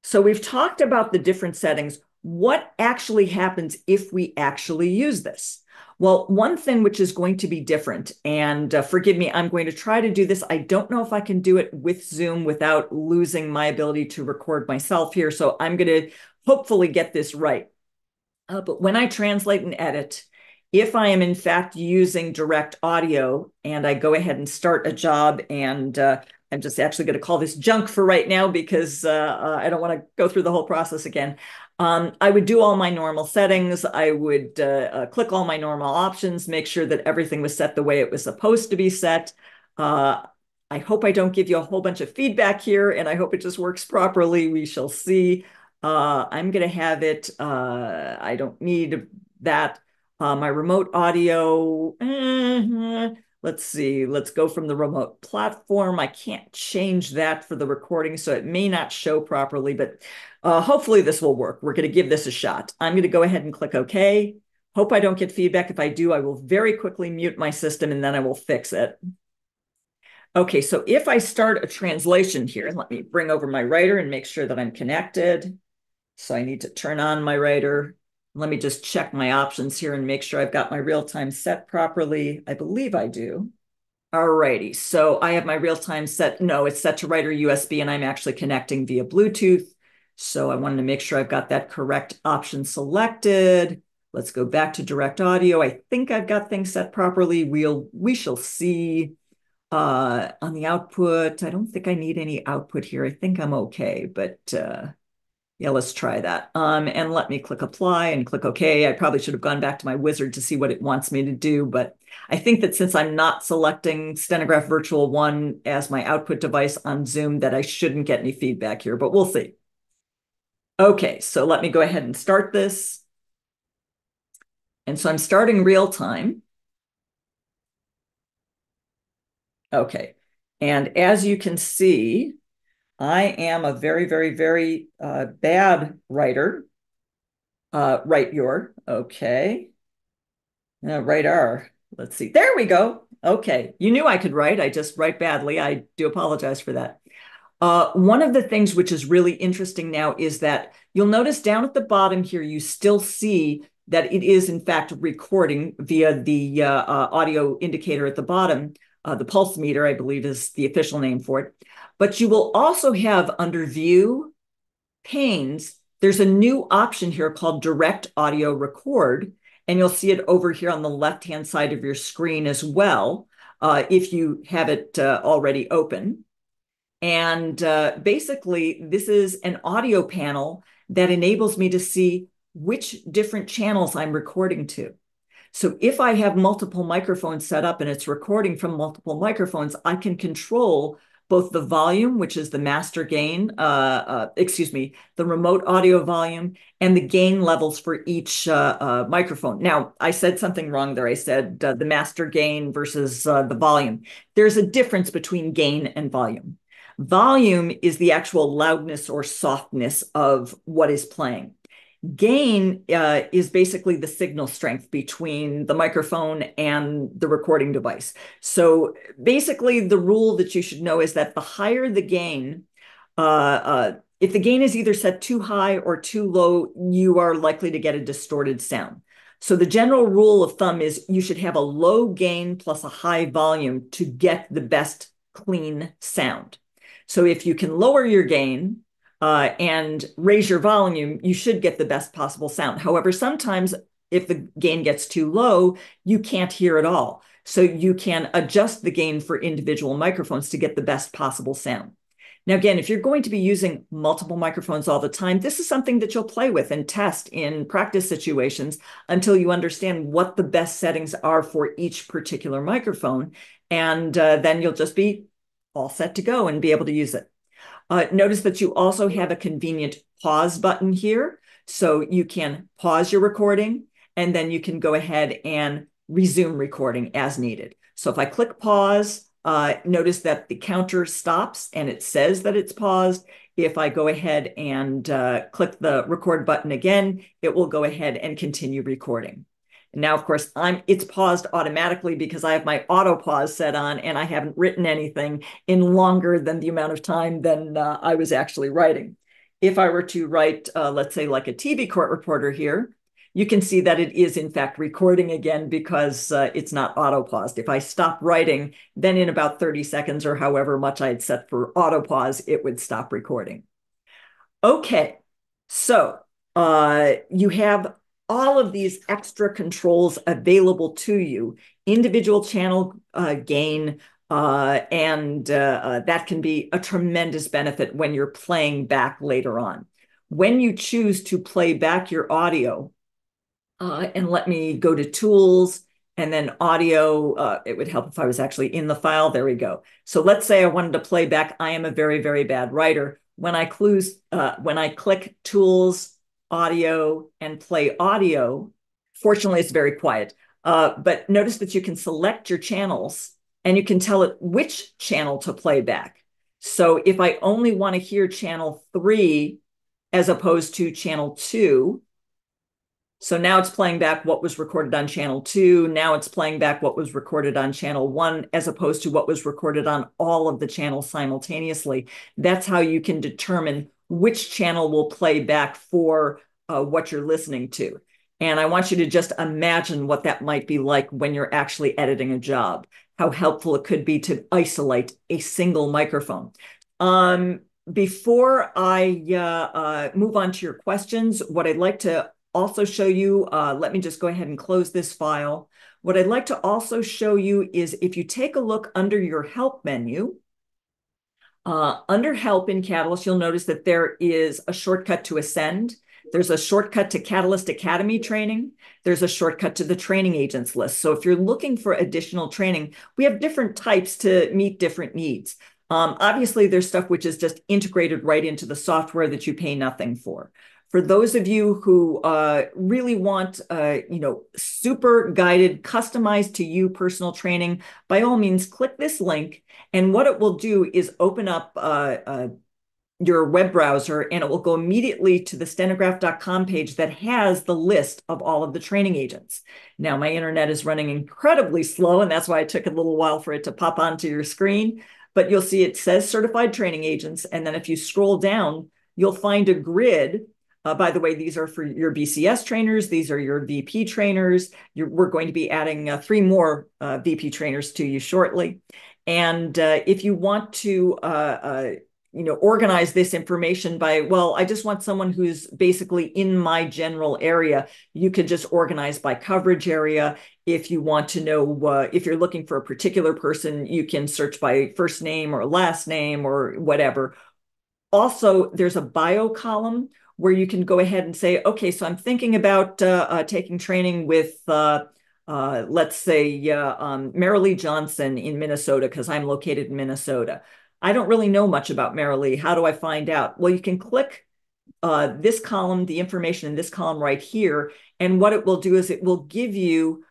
So we've talked about the different settings. What actually happens if we actually use this? Well, one thing which is going to be different, and forgive me, I'm going to try to do this. I don't know if I can do it with Zoom without losing my ability to record myself here. So I'm going to hopefully get this right. But when I translate and edit, if I am in fact using direct audio and I go ahead and start a job, and I'm just actually going to call this junk for right now because I don't want to go through the whole process again. I would do all my normal settings. I would click all my normal options, make sure that everything was set the way it was supposed to be set. I hope I don't give you a whole bunch of feedback here, and I hope it just works properly. We shall see. I'm going to have it. I don't need that. My remote audio. Let's see. Let's go from the remote platform. I can't change that for the recording, so it may not show properly, but hopefully this will work. We're going to give this a shot. I'm going to go ahead and click OK. Hope I don't get feedback. If I do, I will very quickly mute my system, and then I will fix it. Okay, so if I start a translation here, let me bring over my writer and make sure that I'm connected. So I need to turn on my writer. Let me just check my options here and make sure I've got my real-time set properly. I believe I do. All righty, so I have my real-time set. No, it's set to writer USB, and I'm actually connecting via Bluetooth. So I wanted to make sure I've got that correct option selected. Let's go back to direct audio. I think I've got things set properly. We shall see. On the output, I don't think I need any output here. I think I'm okay, but yeah, let's try that. And let me click apply and click OK. I probably should have gone back to my wizard to see what it wants me to do, but I think that since I'm not selecting Stenograph Virtual One as my output device on Zoom, that I shouldn't get any feedback here, but we'll see. Okay, so let me go ahead and start this. And so I'm starting real time. Okay, and as you can see, I am a very, very, very bad writer. Write your, okay. Write our, let's see. There we go. Okay, you knew I could write. I just write badly. I do apologize for that. One of the things which is really interesting now is that you'll notice down at the bottom here, you still see that it is in fact recording via the audio indicator at the bottom. The pulse meter, I believe, is the official name for it. But you will also have under View, Panes, there's a new option here called Direct Audio Record, and you'll see it over here on the left-hand side of your screen as well, if you have it already open. And basically, this is an audio panel that enables me to see which different channels I'm recording to. So if I have multiple microphones set up and it's recording from multiple microphones, I can control both the volume, which is the master gain, the remote audio volume, and the gain levels for each microphone. Now, I said something wrong there. I said the master gain versus the volume. There's a difference between gain and volume. Volume is the actual loudness or softness of what is playing. Gain is basically the signal strength between the microphone and the recording device. So basically, the rule that you should know is that the higher the gain, if the gain is either set too high or too low, you are likely to get a distorted sound. So the general rule of thumb is you should have a low gain plus a high volume to get the best clean sound. So if you can lower your gain, and raise your volume, you should get the best possible sound. However, sometimes if the gain gets too low, you can't hear at all. So you can adjust the gain for individual microphones to get the best possible sound. Now, again, if you're going to be using multiple microphones all the time, this is something that you'll play with and test in practice situations until you understand what the best settings are for each particular microphone. And then you'll just be all set to go and be able to use it. Notice that you also have a convenient pause button here. So you can pause your recording and then you can go ahead and resume recording as needed. So if I click pause, notice that the counter stops and it says that it's paused. If I go ahead and click the record button again, it will go ahead and continue recording. And now, of course, it's paused automatically because I have my auto pause set on and I haven't written anything in longer than the amount of time than I was actually writing. If I were to write, let's say like a TV court reporter here, you can see that it is in fact recording again because it's not auto paused. If I stop writing, then in about 30 seconds or however much I had set for auto pause, it would stop recording. Okay, so you have all of these extra controls available to you, individual channel gain, and that can be a tremendous benefit when you're playing back later on. When you choose to play back your audio, and let me go to Tools and then Audio. It would help if I was actually in the file. There we go. So let's say I wanted to play back. I am a very, very bad writer. When I click Tools, Audio, and Play Audio, fortunately, it's very quiet. But notice that you can select your channels and you can tell it which channel to play back. So if I only want to hear channel 3 as opposed to channel 2, so now it's playing back what was recorded on channel 2. Now it's playing back what was recorded on channel 1 as opposed to what was recorded on all of the channels simultaneously. That's how you can determine which channel will play back for what you're listening to. And I want you to just imagine what that might be like when you're actually editing a job, how helpful it could be to isolate a single microphone. Before I move on to your questions, what I'd like to also show you, let me just go ahead and close this file. What I'd like to also show you is if you take a look under your help menu, under help in Catalyst, you'll notice that there is a shortcut to Ascend. There's a shortcut to Catalyst Academy training. There's a shortcut to the training agents list. So if you're looking for additional training, we have different types to meet different needs. Obviously, there's stuff which is just integrated right into the software that you pay nothing for. For those of you who really want, super guided, customized to you personal training, by all means, click this link. And what it will do is open up your web browser, and it will go immediately to the stenograph.com page that has the list of all of the training agents. Now, my internet is running incredibly slow, and that's why it took a little while for it to pop onto your screen. But you'll see it says certified training agents. And then if you scroll down, you'll find a grid. By the way, these are for your BCS trainers. These are your VP trainers. We're going to be adding 3 more VP trainers to you shortly. And if you want to organize this information by, well, I just want someone who's basically in my general area, you could just organize by coverage area. If you want to know, if you're looking for a particular person, you can search by first name or last name or whatever. Also, there's a bio column where you can go ahead and say, okay, so I'm thinking about taking training with, let's say, Marilee Johnson in Minnesota, because I'm located in Minnesota. I don't really know much about Marilee. How do I find out? Well, you can click this column, the information in this column right here. And what it will do is it will give you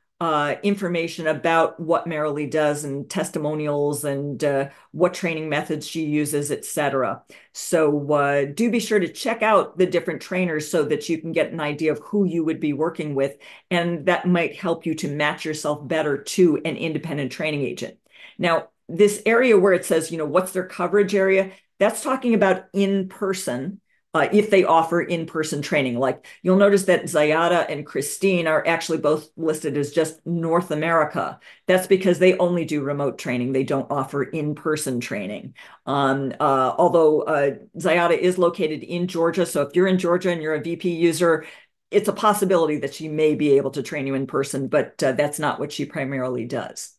information about what Marilee does and testimonials and what training methods she uses, etc. So do be sure to check out the different trainers so that you can get an idea of who you would be working with. And that might help you to match yourself better to an independent training agent. Now, this area where it says, what's their coverage area, that's talking about in-person, if they offer in-person training. Like you'll notice that Zayada and Christine are actually both listed as just North America. That's because they only do remote training. They don't offer in-person training. Although Zayada is located in Georgia. So if you're in Georgia and you're a VP user, it's a possibility that she may be able to train you in person, but that's not what she primarily does.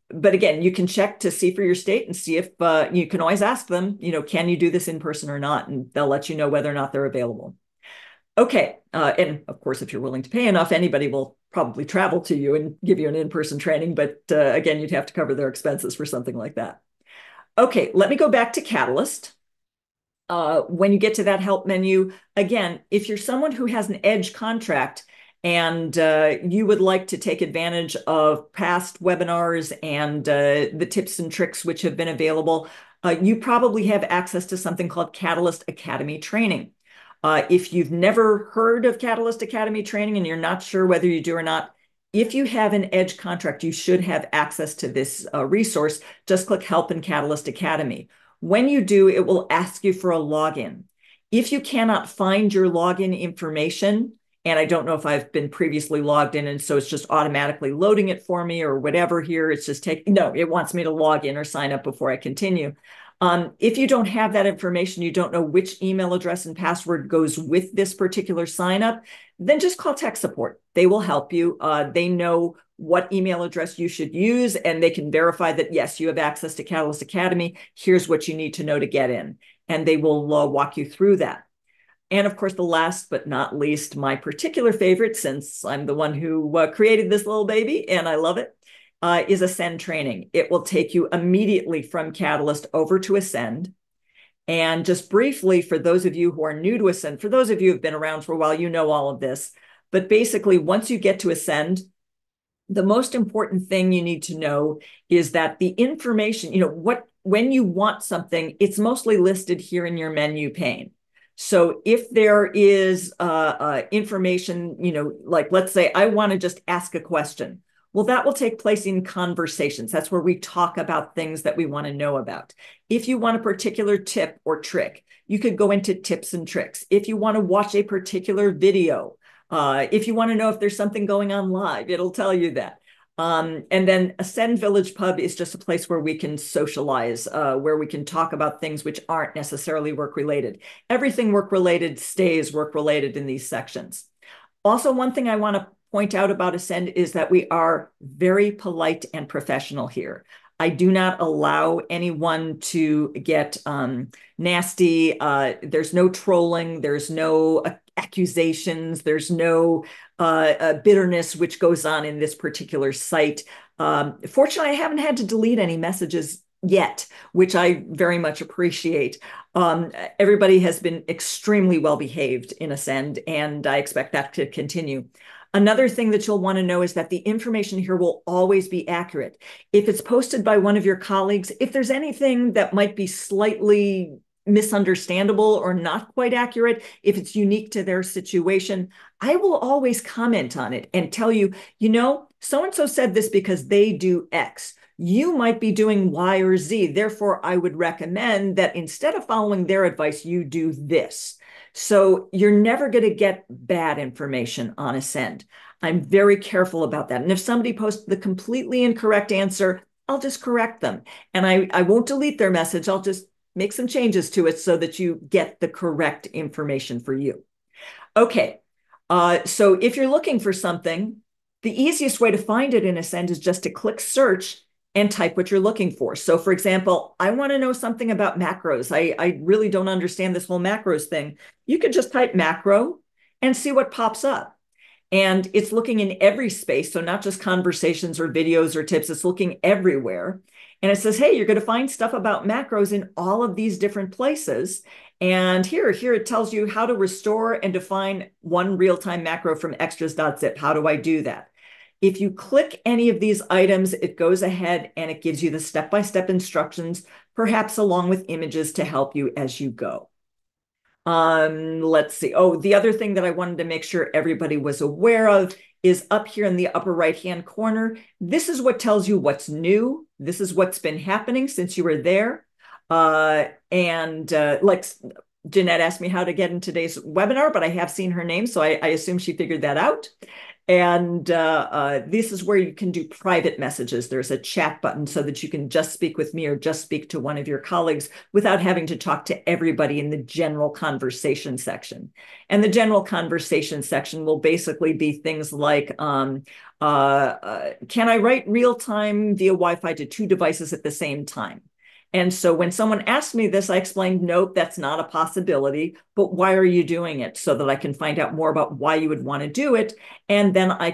But again, you can check to see for your state and see if you can always ask them, can you do this in person or not? And they'll let you know whether or not they're available. Okay. And of course, if you're willing to pay enough, anybody will probably travel to you and give you an in-person training. But again, you'd have to cover their expenses for something like that. Okay. Let me go back to Catalyst. When you get to that help menu, again, if you're someone who has an Edge contract, and you would like to take advantage of past webinars and the tips and tricks which have been available, you probably have access to something called Catalyst Academy Training. If you've never heard of Catalyst Academy Training and you're not sure whether you do or not, if you have an Edge contract, you should have access to this resource. Just click Help in Catalyst Academy. When you do, it will ask you for a login. If you cannot find your login information, and I don't know if I've been previously logged in, and so it's just automatically loading it for me or whatever here. It's just no, it wants me to log in or sign up before I continue. If you don't have that information, you don't know which email address and password goes with this particular sign up, then just call tech support. They will help you. They know what email address you should use, and they can verify that, yes, you have access to Catalyst Academy. Here's what you need to know to get in. And they will walk you through that. And of course, the last but not least, my particular favorite, since I'm the one who created this little baby and I love it, is Ascend Training. It will take you immediately from Catalyst over to Ascend. And just briefly, for those of you who are new to Ascend, for those of you who have been around for a while, you know all of this. But basically, once you get to Ascend, the most important thing you need to know is that the information, when you want something, it's mostly listed here in your menu pane. So if there is information, like let's say I want to just ask a question, well, that will take place in conversations. That's where we talk about things that we want to know about. If you want a particular tip or trick, you could go into tips and tricks. If you want to watch a particular video, if you want to know if there's something going on live, it'll tell you that. And then Ascend Village Pub is just a place where we can socialize, where we can talk about things which aren't necessarily work related. Everything work related stays work related in these sections. Also, one thing I want to point out about Ascend is that we are very polite and professional here. I do not allow anyone to get nasty. There's no trolling. There's no accusations. There's no bitterness which goes on in this particular site. Fortunately, I haven't had to delete any messages yet, which I very much appreciate. Everybody has been extremely well behaved in Ascend, and I expect that to continue. Another thing that you'll want to know is that the information here will always be accurate. If it's posted by one of your colleagues, if there's anything that might be slightly misunderstandable or not quite accurate, if it's unique to their situation, I will always comment on it and tell you, so-and-so said this because they do X. You might be doing Y or Z. Therefore, I would recommend that instead of following their advice, you do this. So you're never going to get bad information on Ascend. I'm very careful about that. And if somebody posts the completely incorrect answer, I'll just correct them. And I won't delete their message. I'll just make some changes to it so that you get the correct information for you. Okay, so if you're looking for something, the easiest way to find it in Ascend is just to click search and type what you're looking for. So for example, I want to know something about macros. I really don't understand this whole macros thing. You could just type macro and see what pops up. And it's looking in every space, so not just conversations or videos or tips, it's looking everywhere. And it says, hey, you're going to find stuff about macros in all of these different places. And here it tells you how to restore and define one real-time macro from extras.zip. How do I do that? If you click any of these items, it goes ahead and it gives you the step-by-step instructions, perhaps along with images to help you as you go. Let's see. Oh, the other thing that I wanted to make sure everybody was aware of is up here in the upper right-hand corner. This is what tells you what's new. This is what's been happening since you were there. Like Jeanette asked me how to get in today's webinar, but I have seen her name, so I assume she figured that out. And this is where you can do private messages. There's a chat button so that you can just speak with me or just speak to one of your colleagues without having to talk to everybody in the general conversation section. And the general conversation section will basically be things like, can I write real time via Wi-Fi to two devices at the same time? And so when someone asked me this, I explained, nope, that's not a possibility, but why are you doing it? So that I can find out more about why you would want to do it. And then I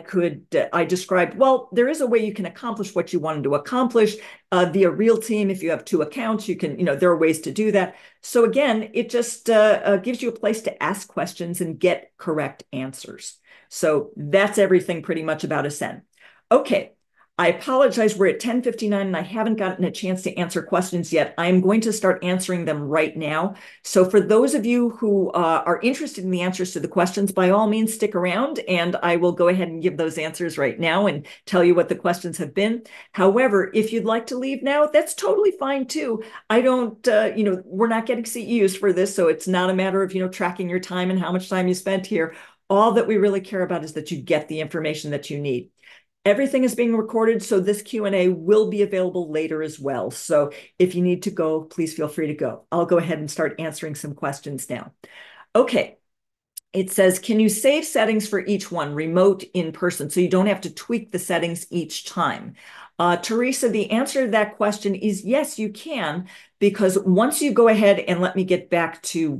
described, well, there is a way you can accomplish what you wanted to accomplish via Real Team. If you have two accounts, you can, there are ways to do that. So again, it just gives you a place to ask questions and get correct answers. So that's everything pretty much about Ascend. Okay. I apologize, we're at 10:59 and I haven't gotten a chance to answer questions yet. I'm going to start answering them right now. So for those of you who are interested in the answers to the questions, by all means, stick around and I will go ahead and give those answers right now and tell you what the questions have been. However, if you'd like to leave now, that's totally fine too. I don't, we're not getting CEUs for this, so it's not a matter of, tracking your time and how much time you spent here. All that we really care about is that you get the information that you need. Everything is being recorded, so this Q&A will be available later as well. So if you need to go, please feel free to go. I'll go ahead and start answering some questions now. Okay. It says, can you save settings for each one, remote, in person, so you don't have to tweak the settings each time? Teresa, the answer to that question is yes, you can, because once you go ahead and let me get back to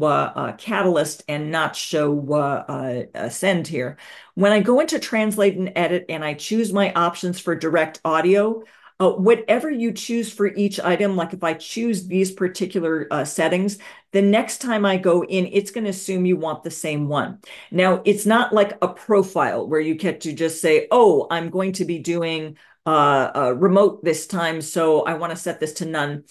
Catalyst and not show Send here, when I go into Translate and Edit and I choose my options for direct audio, whatever you choose for each item, like if I choose these particular settings, the next time I go in, it's going to assume you want the same one. Now, it's not like a profile where you get to just say, oh, I'm going to be doing remote this time, so I want to set this to none.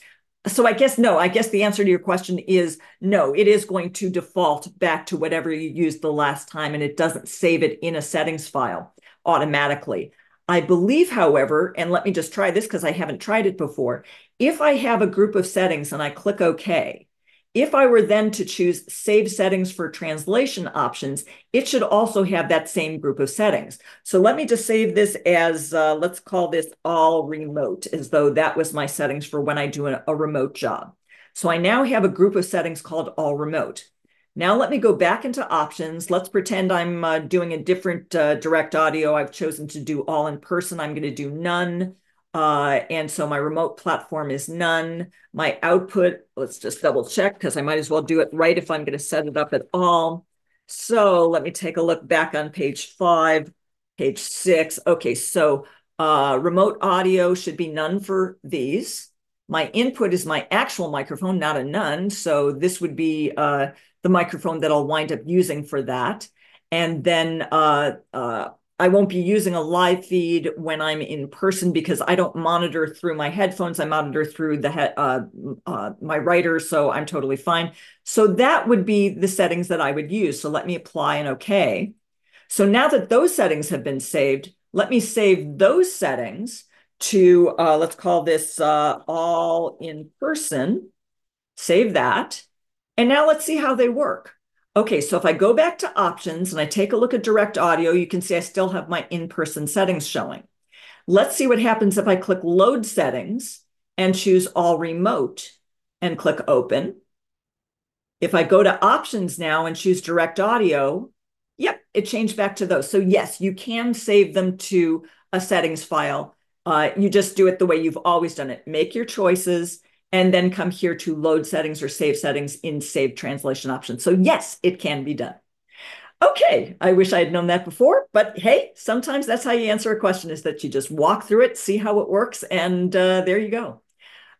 So I guess the answer to your question is no, it is going to default back to whatever you used the last time, and it doesn't save it in a settings file automatically. I believe, however, and let me just try this because I haven't tried it before, if I have a group of settings and I click OK, If I were then to choose Save Settings for Translation options, it should also have that same group of settings. So let me just save this as, let's call this All Remote, as though that was my settings for when I do a remote job. So I now have a group of settings called All Remote. Now let me go back into options. Let's pretend I'm doing a different direct audio. I've chosen to do all in person. I'm going to do none. And so my remote platform is none. My output, let's just double check because I might as well do it right if I'm going to set it up at all. So let me take a look back on page 5, page 6. Okay, so remote audio should be none for these. My input is my actual microphone, not a none. So this would be the microphone that I'll wind up using for that. And then I won't be using a live feed when I'm in person because I don't monitor through my headphones. I monitor through my writer, so I'm totally fine. So that would be the settings that I would use. So let me apply and OK. So now that those settings have been saved, let me save those settings to, let's call this all in person. Save that. And now let's see how they work. Okay, so if I go back to options and I take a look at direct audio, you can see I still have my in-person settings showing. Let's see what happens if I click load settings and choose all remote and click open. If I go to options now and choose direct audio, yep, it changed back to those. So yes, you can save them to a settings file. You just do it the way you've always done it. Make your choices and then come here to load settings or save settings in save translation options. So yes, it can be done. Okay, I wish I had known that before, but hey, sometimes that's how you answer a question, is that you just walk through it, see how it works, and there you go.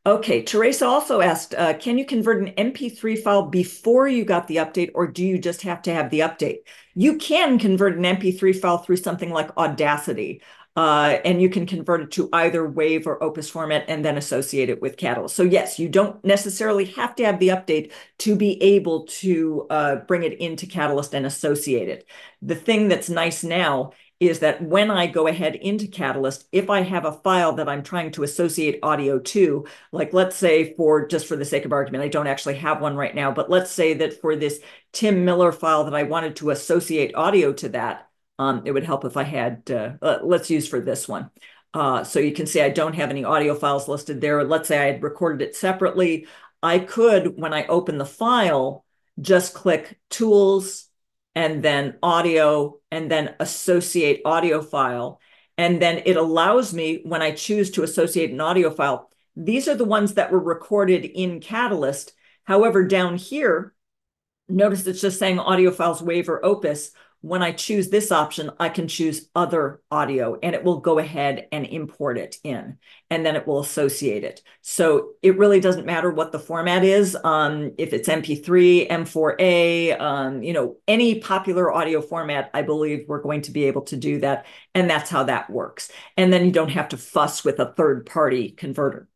Okay, Teresa also asked, can you convert an MP3 file before you got the update, or do you just have to have the update? You can convert an MP3 file through something like Audacity, and you can convert it to either WAV or Opus format and then associate it with Catalyst. So yes, you don't necessarily have to have the update to be able to bring it into Catalyst and associate it. The thing that's nice now is that when I go ahead into Catalyst, if I have a file that I'm trying to associate audio to, like let's say just for the sake of argument, I don't actually have one right now, but let's say that for this Tim Miller file that I wanted to associate audio to that, it would help if I had, let's use for this one. So you can see I don't have any audio files listed there. Let's say I had recorded it separately. I could, when I open the file, just click Tools, and then audio, and then associate audio file. And then it allows me, when I choose to associate an audio file, these are the ones that were recorded in Catalyst. However, down here, notice it's just saying audio files, WAV or Opus. When I choose this option, I can choose other audio and it will go ahead and import it in, and then it will associate it. So it really doesn't matter what the format is. If it's MP3, M4A, any popular audio format, I believe we're going to be able to do that. And that's how that works. And then you don't have to fuss with a third-party converter.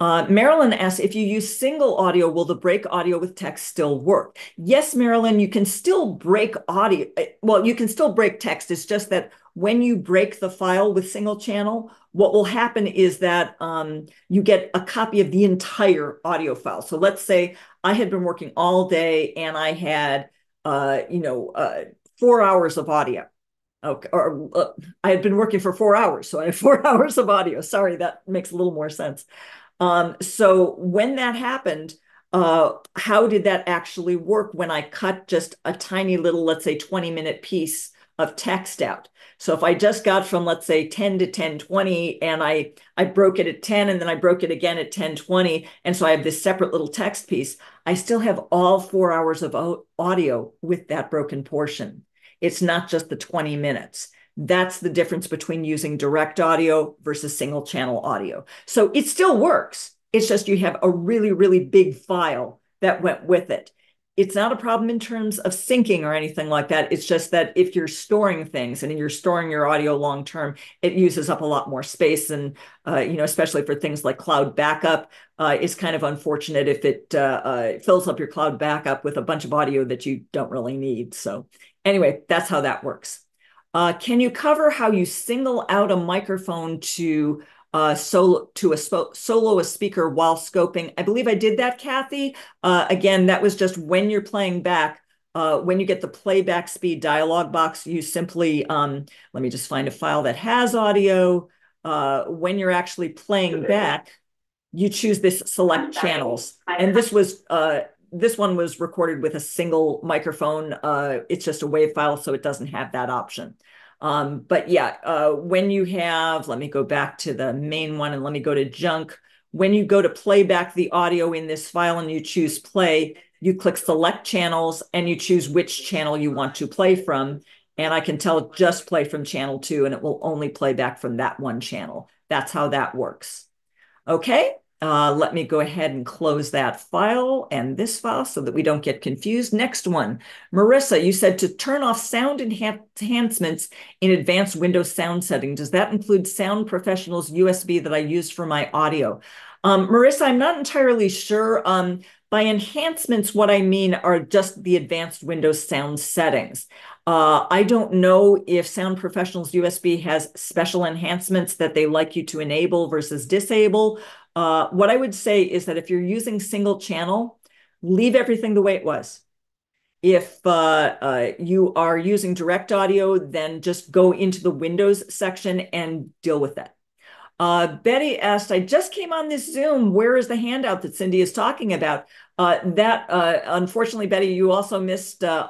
Marilyn asks, if you use single audio, will the break audio with text still work? Yes, Marilyn, you can still break audio. Well, you can still break text. It's just that when you break the file with single channel, what will happen is that you get a copy of the entire audio file. So let's say I had been working all day and I had, 4 hours of audio. Okay, or I had been working for 4 hours, so I have 4 hours of audio. Sorry, that makes a little more sense. So when that happened, how did that actually work when I cut just a tiny little, let's say 20-minute piece of text out? So if I just got from, let's say 10 to 10:20 and I broke it at 10 and then I broke it again at 10:20, and so I have this separate little text piece, I still have all 4 hours of audio with that broken portion. It's not just the 20 minutes. That's the difference between using direct audio versus single channel audio. So it still works. It's just you have a really, really big file that went with it. It's not a problem in terms of syncing or anything like that. It's just that if you're storing things and you're storing your audio long term, it uses up a lot more space. And, especially for things like cloud backup, it's kind of unfortunate if it fills up your cloud backup with a bunch of audio that you don't really need. So anyway, that's how that works. Can you cover how you single out a microphone to solo a speaker while scoping. I believe I did that, Kathy. Again, that was just when you're playing back. When you get the playback speed dialog box, you simply, let me just find a file that has audio. When you're actually playing back, you choose this select channels. And this one was recorded with a single microphone. It's just a WAV file, so it doesn't have that option. But yeah, when you have, let me go back to the main one and let me go to junk. When you go to play back the audio in this file and you choose play, you click select channels and you choose which channel you want to play from. And I can tell just play from channel 2 and it will only play back from that one channel. That's how that works. Okay, let me go ahead and close that file and this file so that we don't get confused. Next one, Marissa, you said to turn off sound enhancements in advanced Windows sound setting. Does that include Sound Professional's USB that I used for my audio? Marissa, I'm not entirely sure. By enhancements, what I mean are just the advanced Windows sound settings. I don't know if Sound Professional's USB has special enhancements that they like you to enable versus disable. What I would say is that if you're using single channel, leave everything the way it was. If you are using direct audio, then just go into the Windows section and deal with that. Betty asked, I just came on this Zoom. Where is the handout that Cindi is talking about? Unfortunately, Betty, you also missed that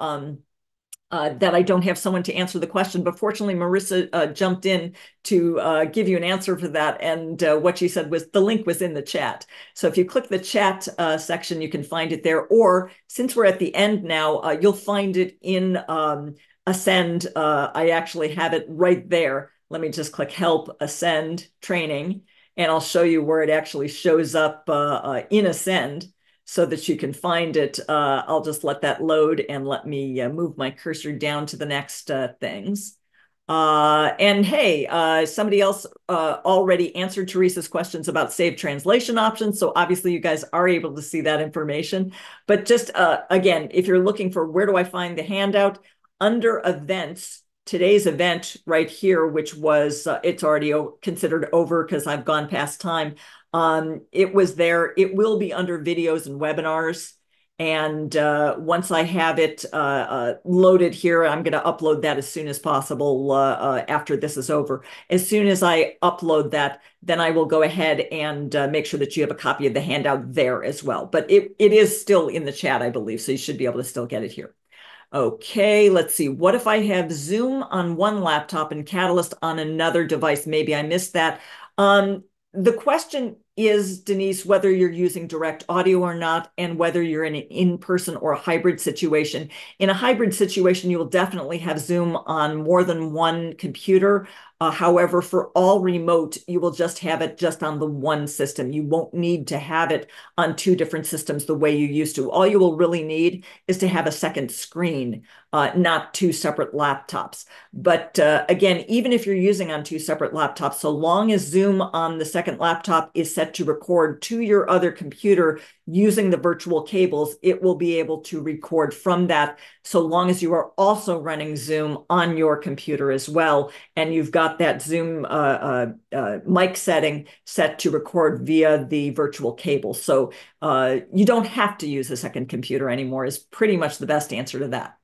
I don't have someone to answer the question, but fortunately, Marissa jumped in to give you an answer for that. And what she said was the link was in the chat. So if you click the chat section, you can find it there. Or since we're at the end now, you'll find it in Ascend. I actually have it right there. Let me just click Help, Ascend, Training, and I'll show you where it actually shows up in Ascend so that you can find it. I'll just let that load and let me move my cursor down to the next things. And hey, somebody else already answered Teresa's questions about saved translation options. So obviously you guys are able to see that information. But just again, if you're looking for where do I find the handout, under events, today's event right here, which was, it's already considered over because I've gone past time. It was there. It will be under videos and webinars. And once I have it loaded here, I'm going to upload that as soon as possible after this is over. As soon as I upload that, then I will go ahead and make sure that you have a copy of the handout there as well. But it is still in the chat, I believe, so you should be able to still get it here. Okay, let's see. What if I have Zoom on one laptop and Catalyst on another device? Maybe I missed that. The question is, Denise, whether you're using direct audio or not, and whether you're in an in-person or a hybrid situation. In a hybrid situation, you will definitely have Zoom on more than one computer. However, for all remote, you will just have it just on the one system. You won't need to have it on two different systems the way you used to. All you will really need is to have a second screen, not two separate laptops. But again, even if you're using on two separate laptops, so long as Zoom on the second laptop is set to record to your other computer using the virtual cables, it will be able to record from that, so long as you are also running Zoom on your computer as well, and you've got that Zoom mic setting set to record via the virtual cable. So you don't have to use a second computer anymore is pretty much the best answer to that.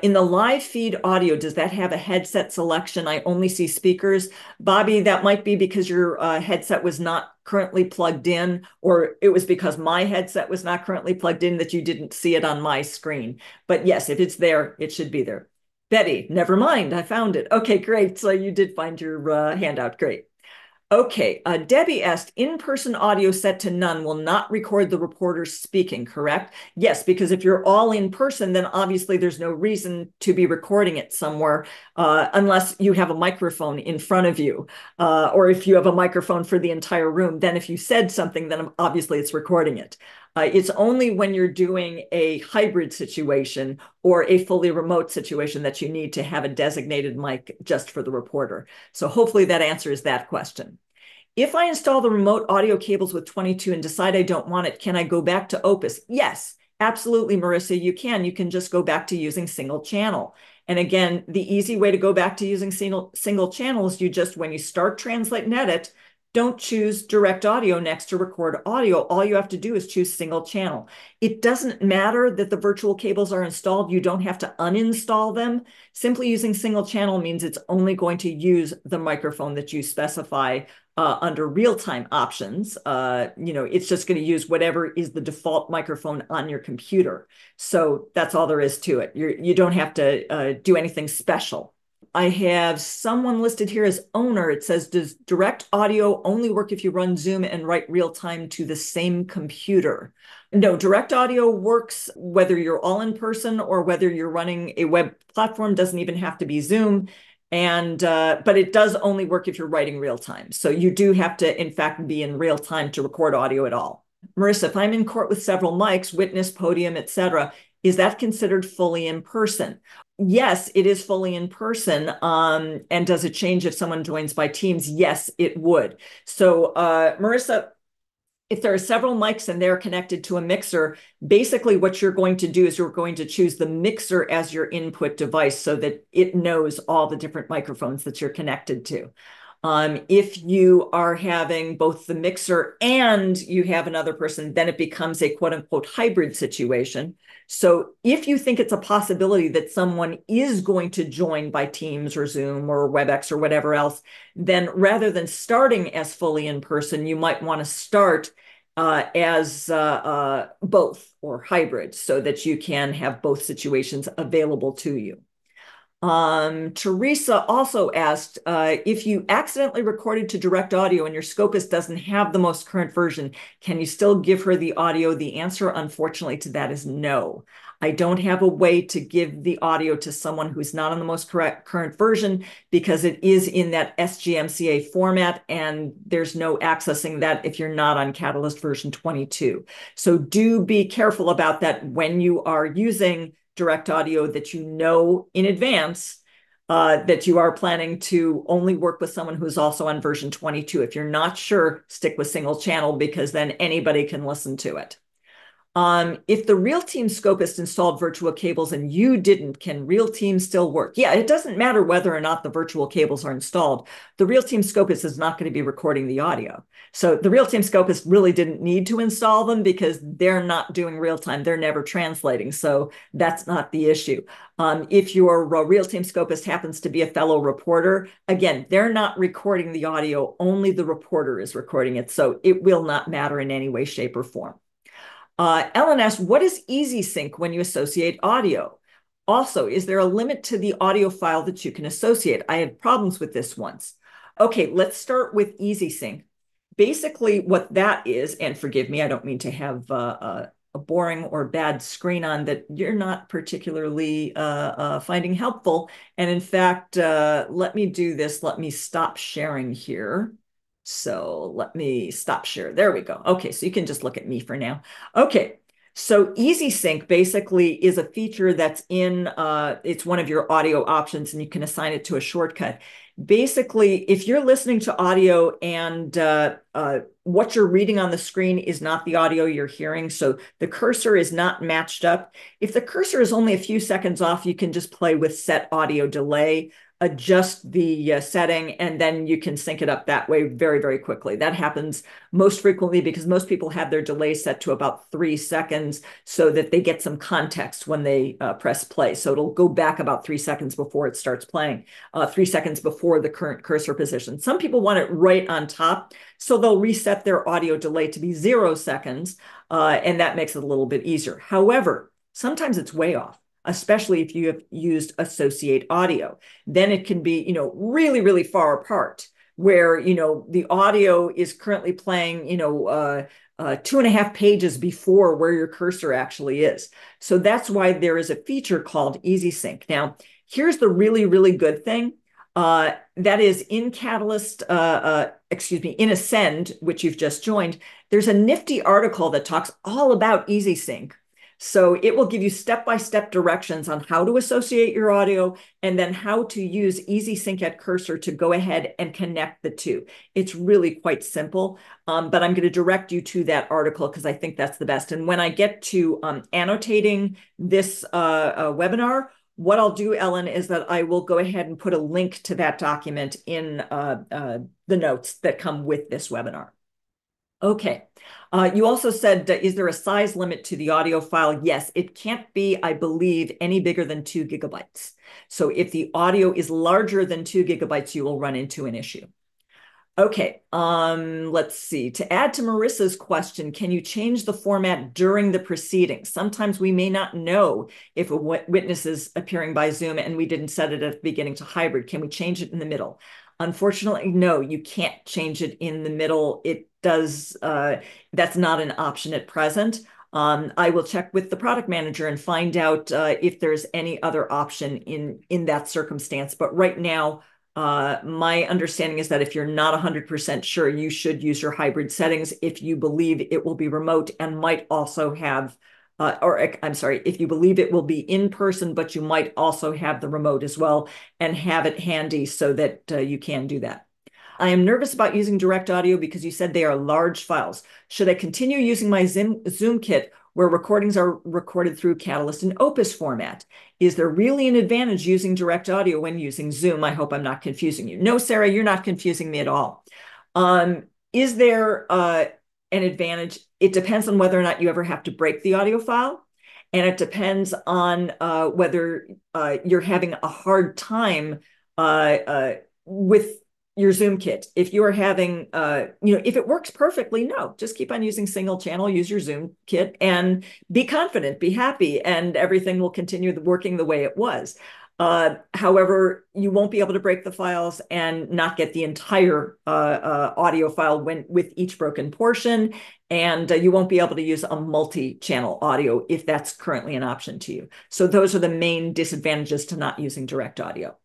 In the live feed audio, does that have a headset selection? I only see speakers. Bobby, that might be because your headset was not currently plugged in, or it was because my headset was not currently plugged in that you didn't see it on my screen. But yes, if it's there, it should be there. Betty, never mind, I found it. Okay, great. So you did find your handout. Great. Okay, Debbie asked, in-person audio set to none will not record the reporter speaking, correct? Yes, because if you're all in person, then obviously there's no reason to be recording it somewhere unless you have a microphone in front of you, or if you have a microphone for the entire room, then if you said something, then obviously it's recording it. It's only when you're doing a hybrid situation or a fully remote situation that you need to have a designated mic just for the reporter. So hopefully that answers that question. If I install the remote audio cables with 22 and decide I don't want it, can I go back to Opus? Yes, absolutely, Marissa, you can. You can just go back to using single channel. And again, the easy way to go back to using single channel is you just, when you start Translate and Edit, don't choose direct audio next to record audio. All you have to do is choose single channel. It doesn't matter that the virtual cables are installed. You don't have to uninstall them. Simply using single channel means it's only going to use the microphone that you specify under real-time options. It's just going to use whatever is the default microphone on your computer. So that's all there is to it. You don't have to do anything special. I have someone listed here as owner. It says, does direct audio only work if you run Zoom and write real time to the same computer? No, direct audio works whether you're all in person or whether you're running a web platform. Doesn't even have to be Zoom. But it does only work if you're writing real time. So you do have to, in fact, be in real time to record audio at all. Marissa, if I'm in court with several mics, witness, podium, etc., is that considered fully in person? Yes, it is fully in person. And does it change if someone joins by Teams? Yes, it would. So, Marissa, if there are several mics and they're connected to a mixer, basically what you're going to do is you're going to choose the mixer as your input device so that it knows all the different microphones that you're connected to. If you are having both the mixer and you have another person, then it becomes a quote unquote hybrid situation. So if you think it's a possibility that someone is going to join by Teams or Zoom or WebEx or whatever else, then rather than starting as fully in person, you might want to start as both or hybrid so that you can have both situations available to you. Teresa also asked, if you accidentally recorded to direct audio and your Scopus doesn't have the most current version, can you still give her the audio? The answer, unfortunately, to that is no. I don't have a way to give the audio to someone who's not on the most current version because it is in that SGMCA format and there's no accessing that if you're not on Catalyst version 22. So do be careful about that when you are using direct audio, that you know in advance that you are planning to only work with someone who's also on version 22. If you're not sure, stick with single channel because then anybody can listen to it. If the Real Team Scopist installed virtual cables and you didn't, can Real Team still work? Yeah, it doesn't matter whether or not the virtual cables are installed. The Real Team Scopist is not going to be recording the audio. So the Real Team Scopist really didn't need to install them because they're not doing real time. They're never translating. So that's not the issue. If your Real Team Scopist happens to be a fellow reporter, again, they're not recording the audio. Only the reporter is recording it. So it will not matter in any way, shape, or form. Ellen asked, what is easy sync when you associate audio? Also, is there a limit to the audio file that you can associate? I had problems with this once. Okay, let's start with easy sync. Basically, what that is, and forgive me, I don't mean to have a boring or bad screen on that you're not particularly finding helpful. And in fact, let me do this. Let me stop sharing here. So let me stop share. There we go. Okay, so you can just look at me for now. Okay, so Easy Sync basically is a feature that's in, it's one of your audio options and you can assign it to a shortcut. Basically, if you're listening to audio and what you're reading on the screen is not the audio you're hearing, so the cursor is not matched up. If the cursor is only a few seconds off, you can just play with set audio delay, adjust the setting, and then you can sync it up that way very, very quickly. That happens most frequently because most people have their delay set to about 3 seconds so that they get some context when they press play. So it'll go back about 3 seconds before it starts playing, 3 seconds before the current cursor position. Some people want it right on top, so they'll reset their audio delay to be 0 seconds, and that makes it a little bit easier. However, sometimes it's way off, especially if you have used associate audio. Then it can be, really, really far apart where, the audio is currently playing, 2.5 pages before where your cursor actually is. So that's why there is a feature called Easy Sync. Now, here's the really, really good thing. That is in Catalyst, in Ascend, which you've just joined, there's a nifty article that talks all about Easy Sync. So it will give you step-by-step directions on how to associate your audio and then how to use Easy Sync at Cursor to go ahead and connect the two. It's really quite simple, but I'm going to direct you to that article because I think that's the best. And when I get to annotating this webinar, What I'll do, Ellen, is that I will go ahead and put a link to that document in the notes that come with this webinar. Okay. You also said, is there a size limit to the audio file? Yes, it can't be, I believe, any bigger than 2 gigabytes. So if the audio is larger than 2 gigabytes, you will run into an issue. Okay, let's see. To add to Marissa's question, can you change the format during the proceedings? Sometimes we may not know if a witness is appearing by Zoom and we didn't set it at the beginning to hybrid. Can we change it in the middle? Unfortunately, no, you can't change it in the middle. It does, that's not an option at present. I will check with the product manager and find out if there's any other option in that circumstance. But right now, my understanding is that if you're not 100% sure, you should use your hybrid settings if you believe it will be remote and might also have, if you believe it will be in person, but you might also have the remote as well and have it handy so that you can do that. I am nervous about using direct audio because you said they are large files. Should I continue using my Zoom kit where recordings are recorded through Catalyst and Opus format? Is there really an advantage using direct audio when using Zoom? I hope I'm not confusing you. No, Sarah, you're not confusing me at all. Is there an advantage? It depends on whether or not you ever have to break the audio file. And it depends on whether you're having a hard time with your Zoom kit. If you are having, if it works perfectly, no, just keep on using single channel, use your Zoom kit and be confident, be happy, and everything will continue working the way it was. However, you won't be able to break the files and not get the entire audio file with each broken portion. And you won't be able to use a multi-channel audio if that's currently an option to you. So those are the main disadvantages to not using direct audio.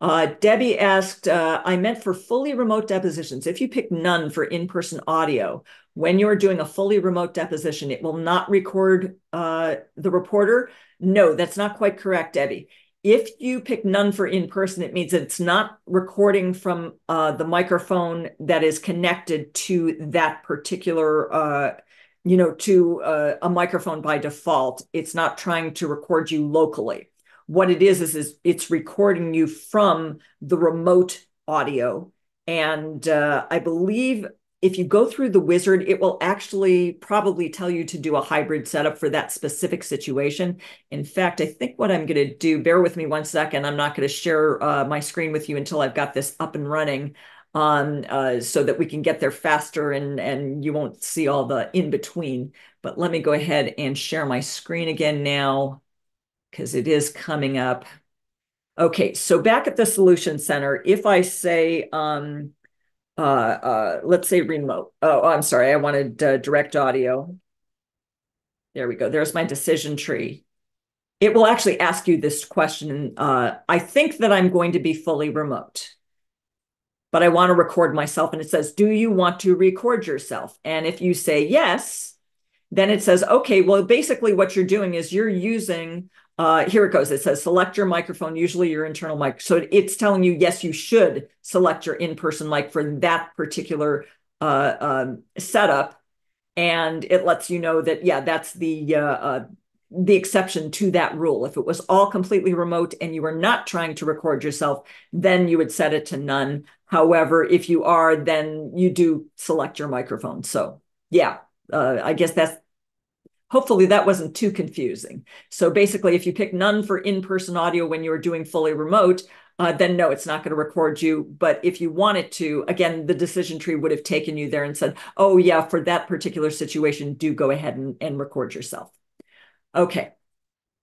Debbie asked, I meant for fully remote depositions. If you pick none for in-person audio, when you're doing a fully remote deposition, it will not record the reporter. No, that's not quite correct, Debbie. If you pick none for in-person, it means that it's not recording from the microphone that is connected to that particular, to a microphone by default. It's not trying to record you locally. What it is it's recording you from the remote audio. And I believe if you go through the wizard, it will actually probably tell you to do a hybrid setup for that specific situation. In fact, I think what I'm going to do, bear with me one second, I'm not going to share my screen with you until I've got this up and running so that we can get there faster and you won't see all the in between. But let me go ahead and share my screen again now, because it is coming up. Okay, so back at the Solution Center, if I say, let's say remote. Oh, I'm sorry, I wanted direct audio. There we go. There's my decision tree. It will actually ask you this question. I think that I'm going to be fully remote, but I want to record myself. And it says, do you want to record yourself? And if you say yes, then it says, okay, well, basically what you're doing is you're using, here it goes. It says, select your microphone, usually your internal mic. So it's telling you, yes, you should select your in-person mic for that particular setup. And it lets you know that, yeah, that's the exception to that rule. If it was all completely remote and you were not trying to record yourself, then you would set it to none. However, if you are, then you do select your microphone. So yeah. I guess hopefully that wasn't too confusing. So basically, if you pick none for in-person audio when you're doing fully remote, then no, it's not going to record you. But if you wanted to, again, the decision tree would have taken you there and said, oh yeah, for that particular situation, do go ahead and record yourself. Okay.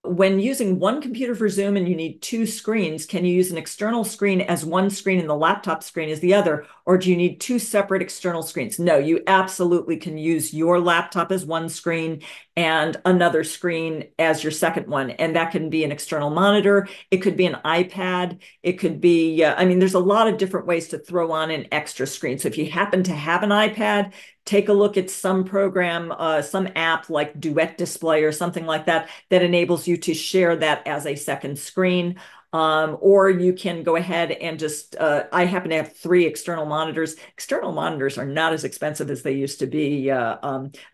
When using one computer for Zoom and you need two screens, can you use an external screen as one screen and the laptop screen as the other, or do you need two separate external screens? No, you absolutely can use your laptop as one screen and another screen as your second one. And that can be an external monitor. It could be an iPad. It could be, there's a lot of different ways to throw on an extra screen. So if you happen to have an iPad, take a look at some program, some app like Duet Display or something like that, that enables you to share that as a second screen. Or you can go ahead and just, I happen to have 3 external monitors. External monitors are not as expensive as they used to be,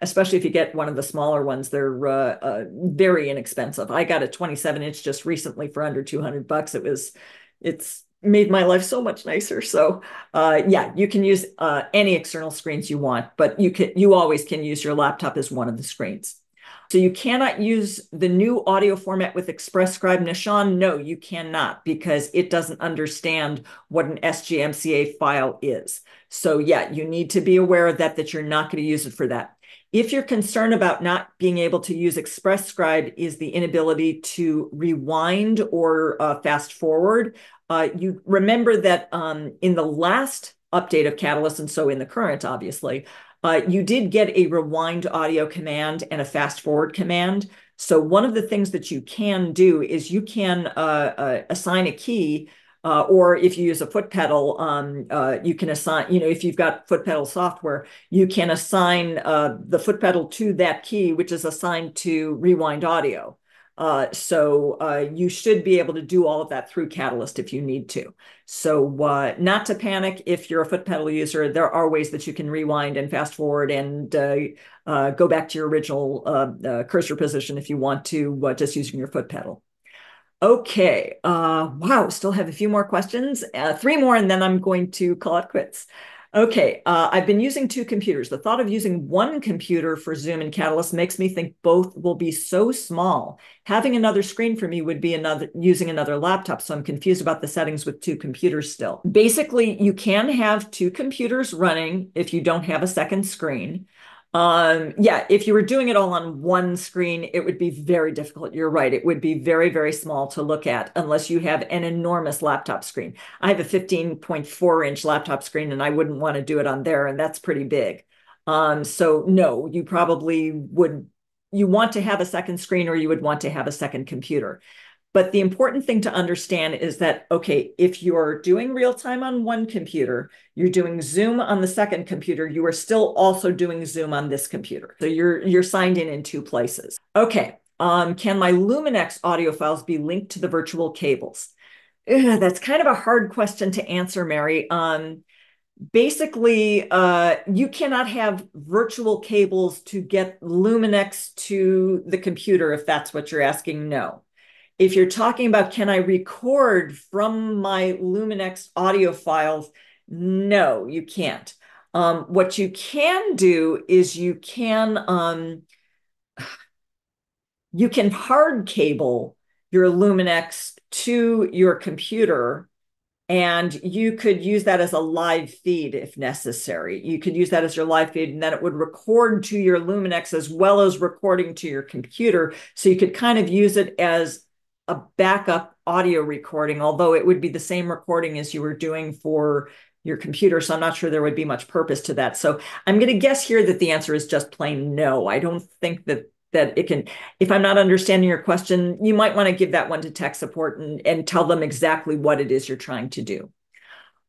especially if you get one of the smaller ones. They're very inexpensive. I got a 27-inch just recently for under $200. It's made my life so much nicer. So yeah, you can use any external screens you want, but you always can use your laptop as one of the screens. So you cannot use the new audio format with Express Scribe. Nishan, no, you cannot, because it doesn't understand what an SGMCA file is. So yeah, you need to be aware of that you're not going to use it for that. If you're concerned about not being able to use Express Scribe is the inability to rewind or fast forward, you remember that in the last update of Catalyst, and so in the current, obviously, you did get a rewind audio command and a fast forward command. So one of the things that you can do is you can assign a key, or if you use a foot pedal, you can assign, if you've got foot pedal software, you can assign the foot pedal to that key, which is assigned to rewind audio. So you should be able to do all of that through Catalyst if you need to. So not to panic if you're a foot pedal user, there are ways that you can rewind and fast forward and go back to your original cursor position if you want to, just using your foot pedal. Okay, wow, still have a few more questions, 3 more, and then I'm going to call it quits. Okay, I've been using 2 computers. The thought of using 1 computer for Zoom and Catalyst makes me think both will be so small. Having another screen for me would be using another laptop, so I'm confused about the settings with 2 computers still. Basically, you can have 2 computers running if you don't have a second screen. Yeah, if you were doing it all on 1 screen, it would be very difficult. You're right. It would be very, very small to look at unless you have an enormous laptop screen. I have a 15.4-inch laptop screen and I wouldn't want to do it on there, and that's pretty big. So no, you probably you want to have a second screen, or you would want to have a second computer. But the important thing to understand is that, okay, if you're doing real time on 1 computer, you're doing Zoom on the second computer, you are still also doing Zoom on this computer. So you're signed in 2 places. Okay, can my Luminex audio files be linked to the virtual cables? That's kind of a hard question to answer, Mary. Basically, you cannot have virtual cables to get Luminex to the computer, if that's what you're asking. No. If you're talking about, can I record from my Luminex audio files? No, you can't. What you can do is you can hard cable your Luminex to your computer, and you could use that as a live feed if necessary. You could use that as your live feed, and then it would record to your Luminex as well as recording to your computer. So you could kind of use it as a backup audio recording, although it would be the same recording as you were doing for your computer. So I'm not sure there would be much purpose to that. So I'm going to guess here that the answer is just plain no. I don't think that it can. If I'm not understanding your question, you might want to give that one to tech support and tell them exactly what it is you're trying to do.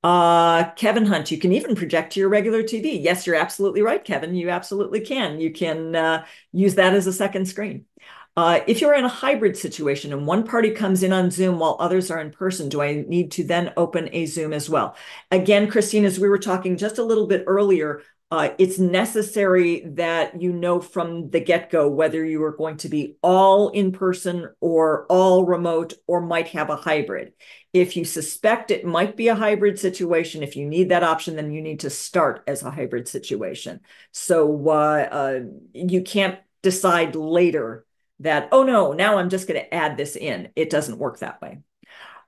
Kevin Hunt, you can even project to your regular TV. Yes, you're absolutely right, Kevin. You absolutely can. You can use that as a second screen. If you're in a hybrid situation and one party comes in on Zoom while others are in person, do I need to then open a Zoom as well? Again, Christine, as we were talking just a little bit earlier, it's necessary that you know from the get-go whether you are going to be all in person or all remote or might have a hybrid. If you suspect it might be a hybrid situation, if you need that option, then you need to start as a hybrid situation. So you can't decide later that, oh no, now I'm just going to add this in. It doesn't work that way.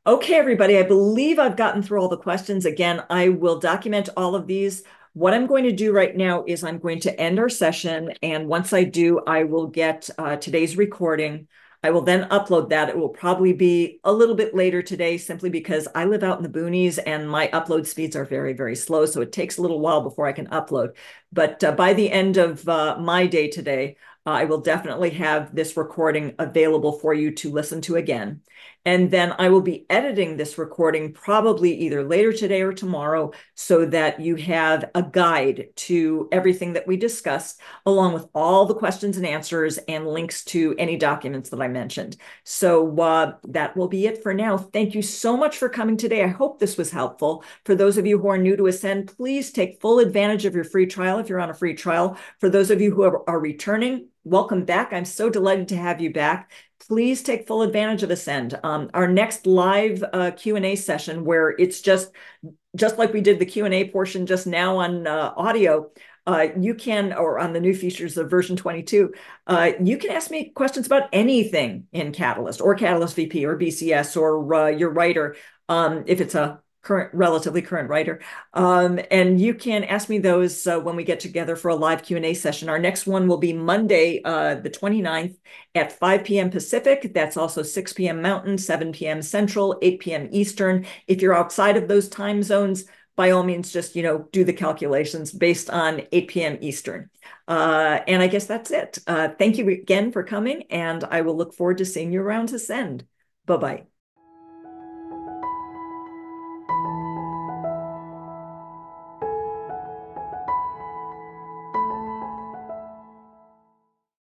Okay, everybody, I believe I've gotten through all the questions. Again, I will document all of these. What I'm going to do right now is I'm going to end our session. And once I do, I will get today's recording. I will then upload that. It will probably be a little bit later today, simply because I live out in the boonies and my upload speeds are very, very slow. So it takes a little while before I can upload. But by the end of my day today, I will definitely have this recording available for you to listen to again. And then I will be editing this recording probably either later today or tomorrow so that you have a guide to everything that we discussed, along with all the questions and answers and links to any documents that I mentioned. So that will be it for now. Thank you so much for coming today. I hope this was helpful. For those of you who are new to Ascend, please take full advantage of your free trial if you're on a free trial. For those of you who are returning, welcome back. I'm so delighted to have you back. Please take full advantage of Ascend. Our next live Q&A session, where it's just like we did the Q&A portion just now on audio, you can, or on the new features of version 22, you can ask me questions about anything in Catalyst or Catalyst VP or BCS or your writer, if it's a relatively current writer. And you can ask me those when we get together for a live Q&A session. Our next one will be Monday, the 29th at 5 p.m. Pacific. That's also 6 p.m. Mountain, 7 p.m. Central, 8 p.m. Eastern. If you're outside of those time zones, by all means, just, do the calculations based on 8 p.m. Eastern. And I guess that's it. Thank you again for coming, and I will look forward to seeing you around Ascend. Bye-bye.